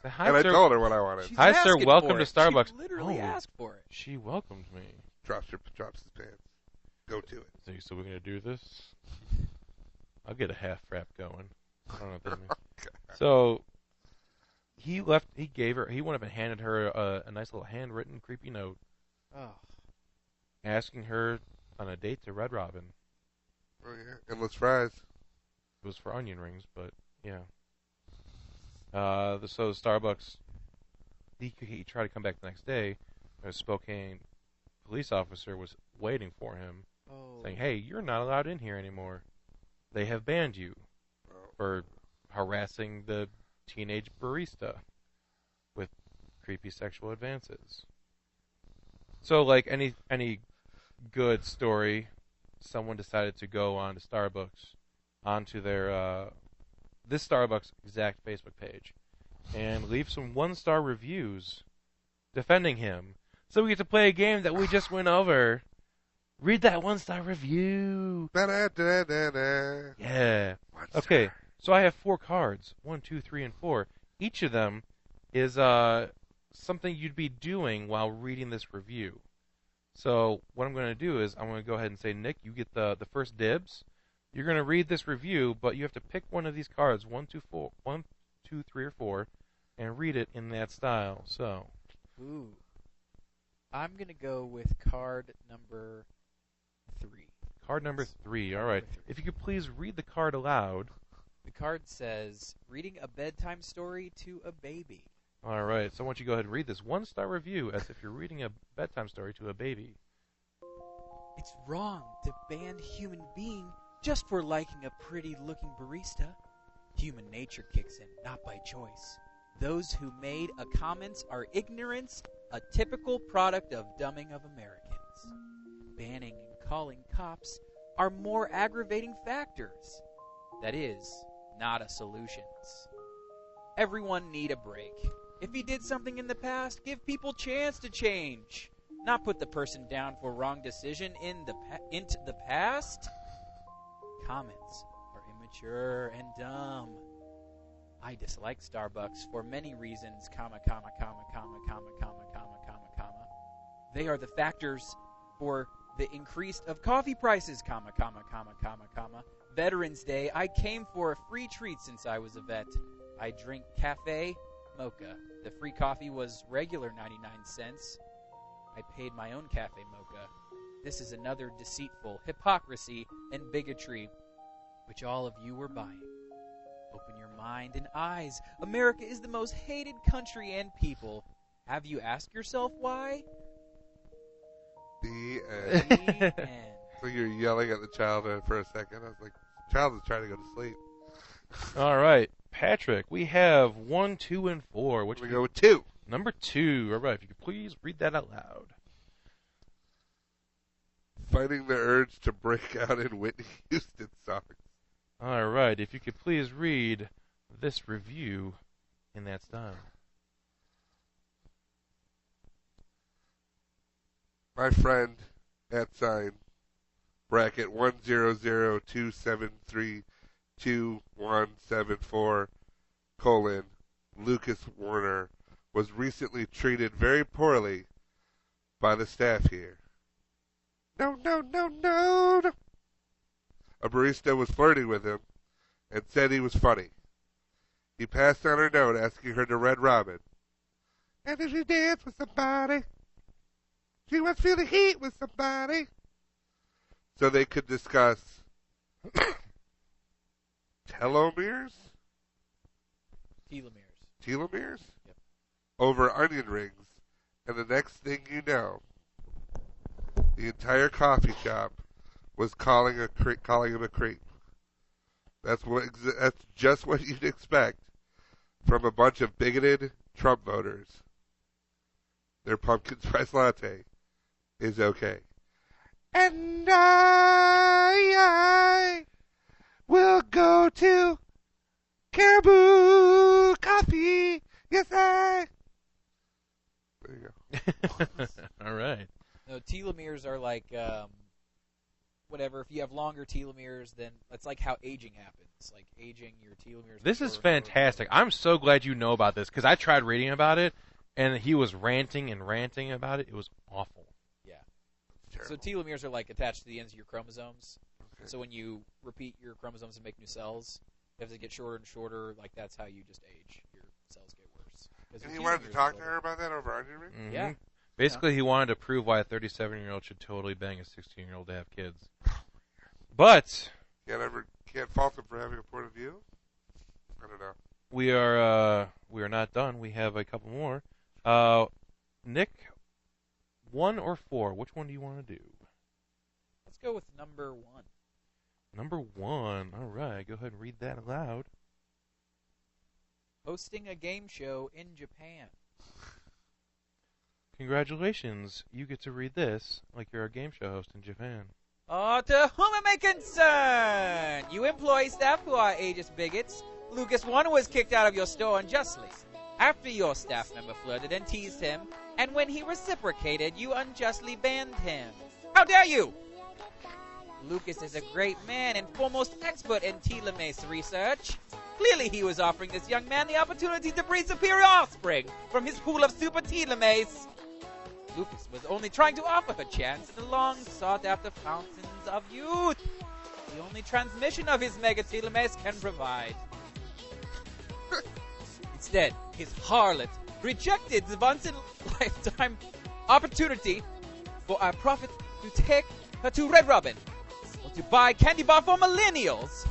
said, "Hi, And I sir." told her what I wanted. She's Hi, sir. asking Welcome for to it. Starbucks. She literally Oh. asked for it. She welcomed me. Drops his pants. Go to it. So we're gonna do this. I'll get a half frap going. I don't know what that means. So he left. He gave her. He went up and handed her a nice little handwritten creepy note Oh. asking her on a date to Red Robin. Oh, yeah. Endless fries. It was for onion rings, but yeah. So Starbucks, he tried to come back the next day. A Spokane police officer was waiting for him, Oh. saying, "Hey, you're not allowed in here anymore. They have banned you for harassing the teenage barista with creepy sexual advances." So, like any good story, someone decided to go on to Starbucks, onto their this Starbucks exact Facebook page and leave some 1-star reviews defending him. So we get to play a game that we just went over. Read that 1-star review. Da-da-da-da-da. Yeah. 1 star. Okay, so I have 4 cards. 1, 2, 3, and 4. Each of them is something you'd be doing while reading this review. So what I'm going to do is I'm going to go ahead and say, Nick, you get the first dibs. You're going to read this review, but you have to pick one of these cards, 1, 2, 3, or 4, and read it in that style. So. Ooh. I'm going to go with card number 3. Card number 3. All right. If you could please read the card aloud. The card says, reading a bedtime story to a baby. All right. So I want you to go ahead and read this 1-star review as if you're reading a bedtime story to a baby. It's wrong to ban a human being just for liking a pretty-looking barista. Human nature kicks in, not by choice. Those who made a comments are ignorance, a typical product of dumbing of Americans. Banning and calling cops are more aggravating factors. That is, not a solutions. Everyone need a break. If he did something in the past, give people chance to change. Not put the person down for wrong decision into the past. Comments are immature and dumb. I dislike Starbucks for many reasons, comma, comma, comma, comma, comma, comma, comma, comma, comma. They are the factors for the increase of coffee prices, comma, comma, comma, comma, comma. Veterans Day, I came for a free treat since I was a vet. I drink cafe mocha. The free coffee was regular 99 cents. I paid my own cafe mocha. This is another deceitful hypocrisy and bigotry, which all of you were buying. Open your mind and eyes. America is the most hated country and people. Have you asked yourself why? The The end. So you're yelling at the child for a second. I was like, the child is trying to go to sleep. All right. Patrick, we have 1, 2, and 4. Which We go with 2. Number 2. All right. If you could please read that out loud. Fighting the urge to break out in Whitney Houston songs. All right. If you could please read this review in that style. My friend, at sign, bracket 10027322174, colon, Lucas Warner, was recently treated very poorly by the staff here. No, no, no, no, no. A barista was flirting with him and said he was funny. He passed on her note asking her to Red Robin. And if she danced with somebody, she must feel the heat with somebody. So they could discuss telomeres? Telomeres? Yep. Over onion rings. And the next thing you know, the entire coffee shop was calling him a creep. That's just what you'd expect from a bunch of bigoted Trump voters. Their pumpkin spice latte is okay. And I will go to Caribou Coffee. Yes, I. There you go. All right. No, telomeres are like, whatever. If you have longer telomeres, then it's like how aging happens. Like aging, your telomeres. This is fantastic. I'm so glad you know about this because I tried reading about it, and he was ranting and ranting about it. It was awful. Yeah. So telomeres are like attached to the ends of your chromosomes. Okay. So when you repeat your chromosomes and make new cells, they have to get shorter and shorter. Like that's how you just age. Your cells get worse. And you wanted to talk to her about that over onion ring? Mm-hmm. Yeah. Basically, he wanted to prove why a 37-year-old should totally bang a 16-year-old to have kids. But Can't fault him for having a point of view. I don't know. We are not done. We have a couple more. Nick, 1 or 4? Which one do you want to do? Let's go with number 1. Number 1. All right. Go ahead and read that aloud. Hosting a game show in Japan. Congratulations. You get to read this like you're a game show host in Japan. To whom it may concern, you employ staff who are ageist bigots, Lucas, one was kicked out of your store unjustly. After your staff member flirted and teased him, and when he reciprocated, you unjustly banned him. How dare you! Lucas is a great man and foremost expert in telomase research. Clearly he was offering this young man the opportunity to breed superior offspring from his pool of super telomase. Lucas was only trying to offer a chance in the long sought-after fountains of youth. The only transmission of his mega telomase can provide. Instead, his harlot rejected the once-in-a-lifetime opportunity for a prophet to take her to Red Robin or to buy candy bar for millennials.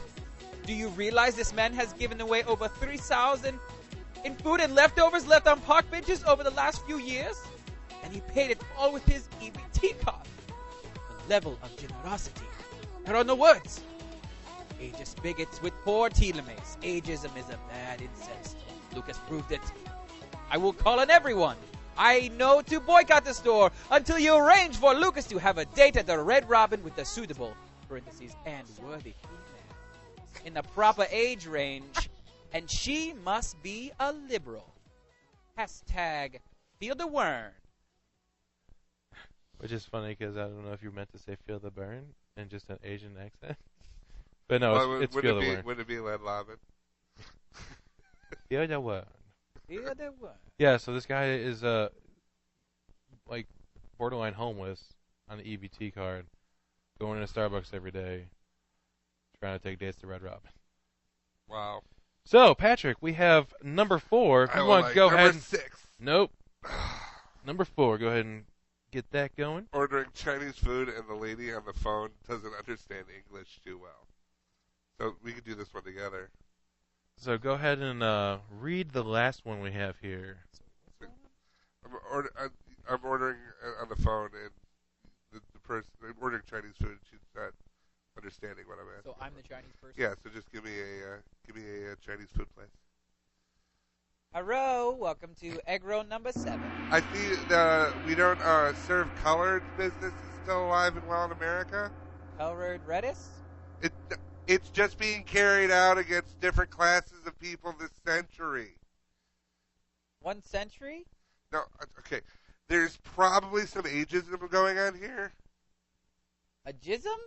Do you realize this man has given away over 3,000 in food and leftovers left on park benches over the last few years? And he paid it all with his EBT card. The level of generosity. There are no words. Ageist bigots with poor telomeres. Ageism is a bad incest. Lucas proved it. I will call on everyone I know to boycott the store until you arrange for Lucas to have a date at the Red Robin with the suitable, parentheses, and worthy female in the proper age range, and she must be a liberal. Hashtag feel the worm. Which is funny because I don't know if you meant to say feel the burn in just an Asian accent. But no, Well, it's feel the worm. Would it be Red Robin? Feel the worm. Feel the worm. Yeah, so this guy is like borderline homeless on the EBT card, going to Starbucks every day, trying to take dates to Red Robin. Wow. So, Patrick, we have number 4. If you want to go ahead. Number 6. Nope. Number 4. Go ahead and get that going. Ordering Chinese food and the lady on the phone doesn't understand English too well. So we could do this one together. So go ahead and read the last one we have here. I'm ordering on the phone, and the person I'm ordering Chinese food. She's not understanding what I'm asking. So I'm the Chinese person? Yeah. So just give me a Chinese food place. Hello, welcome to egg roll number 7. I see we don't serve colored businesses still alive and well in America. Colored lettuce? It's just being carried out against different classes of people this century. 1 century? No, okay. There's probably some ageism going on here. A jism?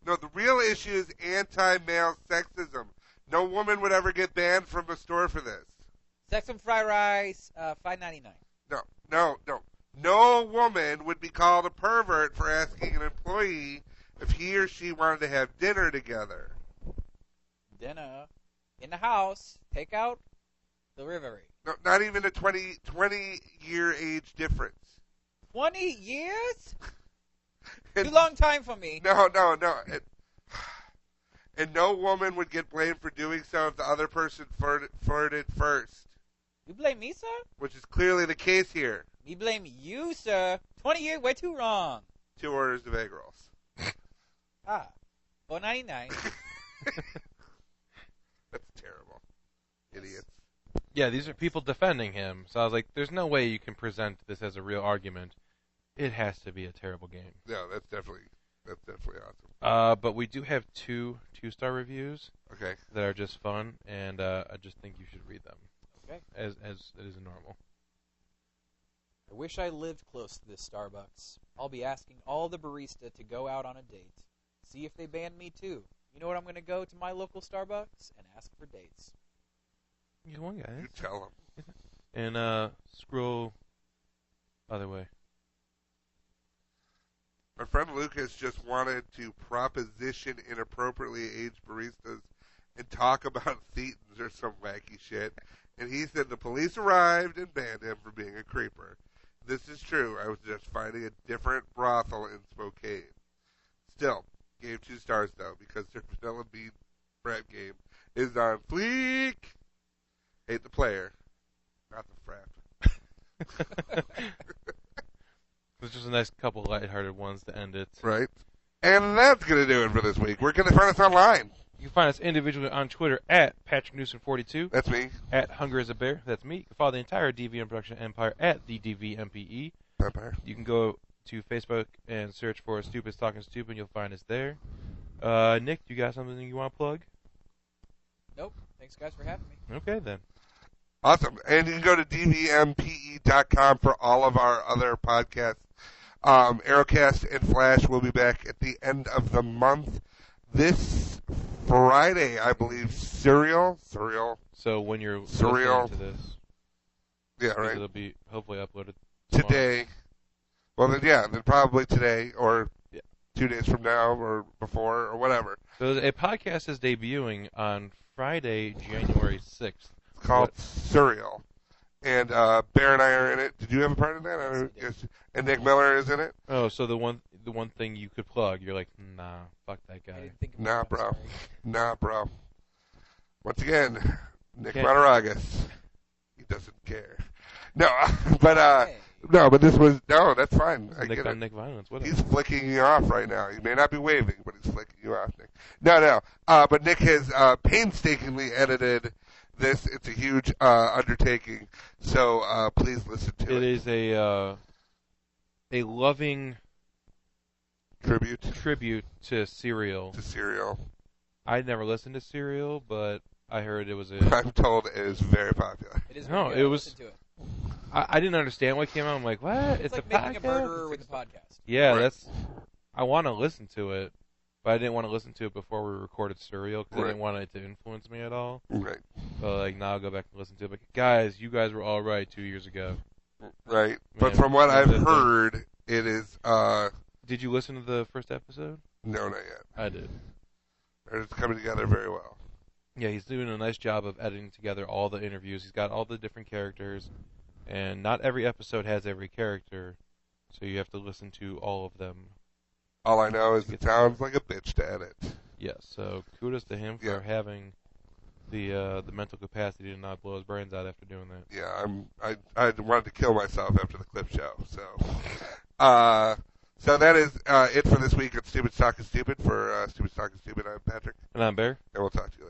No, the real issue is anti-male sexism. No woman would ever get banned from a store for this. Sex and fried rice, $5.99. No. No woman would be called a pervert for asking an employee if he or she wanted to have dinner together. Dinner. In the house. Take out. Delivery. No, not even a 20-year age difference. 20 years? Too long time for me. No. And no woman would get blamed for doing so if the other person farted first. You blame me, sir? Which is clearly the case here. Me blame you, sir. 20 years, way too wrong. 2 orders of egg rolls. $4.99. That's terrible. Idiots. Yeah, these are people defending him. So I was like, there's no way you can present this as a real argument. It has to be a terrible game. No, that's definitely awesome. But we do have 2 2-star reviews. Okay. That are just fun, and I just think you should read them. Okay. As it is normal. I wish I lived close to this Starbucks. I'll be asking all the barista to go out on a date. See if they ban me too. You know what? I'm going to go to my local Starbucks and ask for dates. You one guy. You tell them. And scroll other way. My friend Lucas just wanted to proposition inappropriately aged baristas and talk about thetans or some wacky shit. And he said the police arrived and banned him for being a creeper. This is true. I was just finding a different brothel in Spokane. Still, gave 2 stars though because their vanilla bean bread game is on fleek. Hate the player, not the frap. It's just a nice couple lighthearted ones to end it. Right. And that's going to do it for this week. Where can they find us online? You can find us individually on Twitter at PatrickNewsom42. That's me. At Hunger is a Bear. That's me. You can follow the entire DVM production empire at the DVMPE. Empire. You can go to Facebook and search for Stupid's Talking Stupid, and you'll find us there. Nick, you got something you want to plug? Nope. Thanks Thanks, guys, for having me. Okay, then. Awesome. And you can go to dvmpe.com for all of our other podcasts. Aerocast and Flash will be back at the end of the month. This Friday, I believe, Serial. So when you're Surreal. listening to this, Yeah, right. it'll be hopefully uploaded Today. Well, then probably today or Yeah. 2 days from now or before or whatever. So a podcast is debuting on Friday, January 6th. It's called Serial. And Bear and I are in it. Did you have a part in that? And Nick Miller is in it? Oh, so the one thing you could plug, you're like, nah, fuck that I guy. didn't think of Nah, that, bro. sorry. Nah, bro. Once again, Nick Okay. Mataragas. He doesn't care. No, but Hey. no, but this was that's fine. I Nick get on it. Nick Violence, whatever. He's flicking you off right now. He may not be waving, but he's flicking you off, Nick. No. But Nick has painstakingly edited this. It's a huge undertaking. So please listen to it. It is a loving tribute to Serial. To Serial. I'd never listened to Serial, but I heard it was I'm told it is very popular. It is No, really good. it I was- listened to it. I didn't understand what came out. I'm like, what? It's like a making podcast? a murderer with a podcast. Yeah, Right. I want to listen to it, but I didn't want to listen to it before we recorded Serial because I Right. didn't want it to influence me at all. Right. But like now I'll go back and listen to it. But guys, you guys were all right 2 years ago. Right. But Man, from what I've the- heard, it is Did you listen to the first episode? no, not yet. I did. It's coming together very well. Yeah, he's doing a nice job of editing together all the interviews. He's got all the different characters, and not every episode has every character, so you have to listen to all of them. All I know is it sounds like a bitch to edit. Yes, so kudos to him for Yeah. having the mental capacity to not blow his brains out after doing that. Yeah, I wanted to kill myself after the clip show. So that is it for this week. It's Stupid Talking Stupid for Stupid Talking Stupid. I'm Patrick, And I'm Bear. and we'll talk to you later.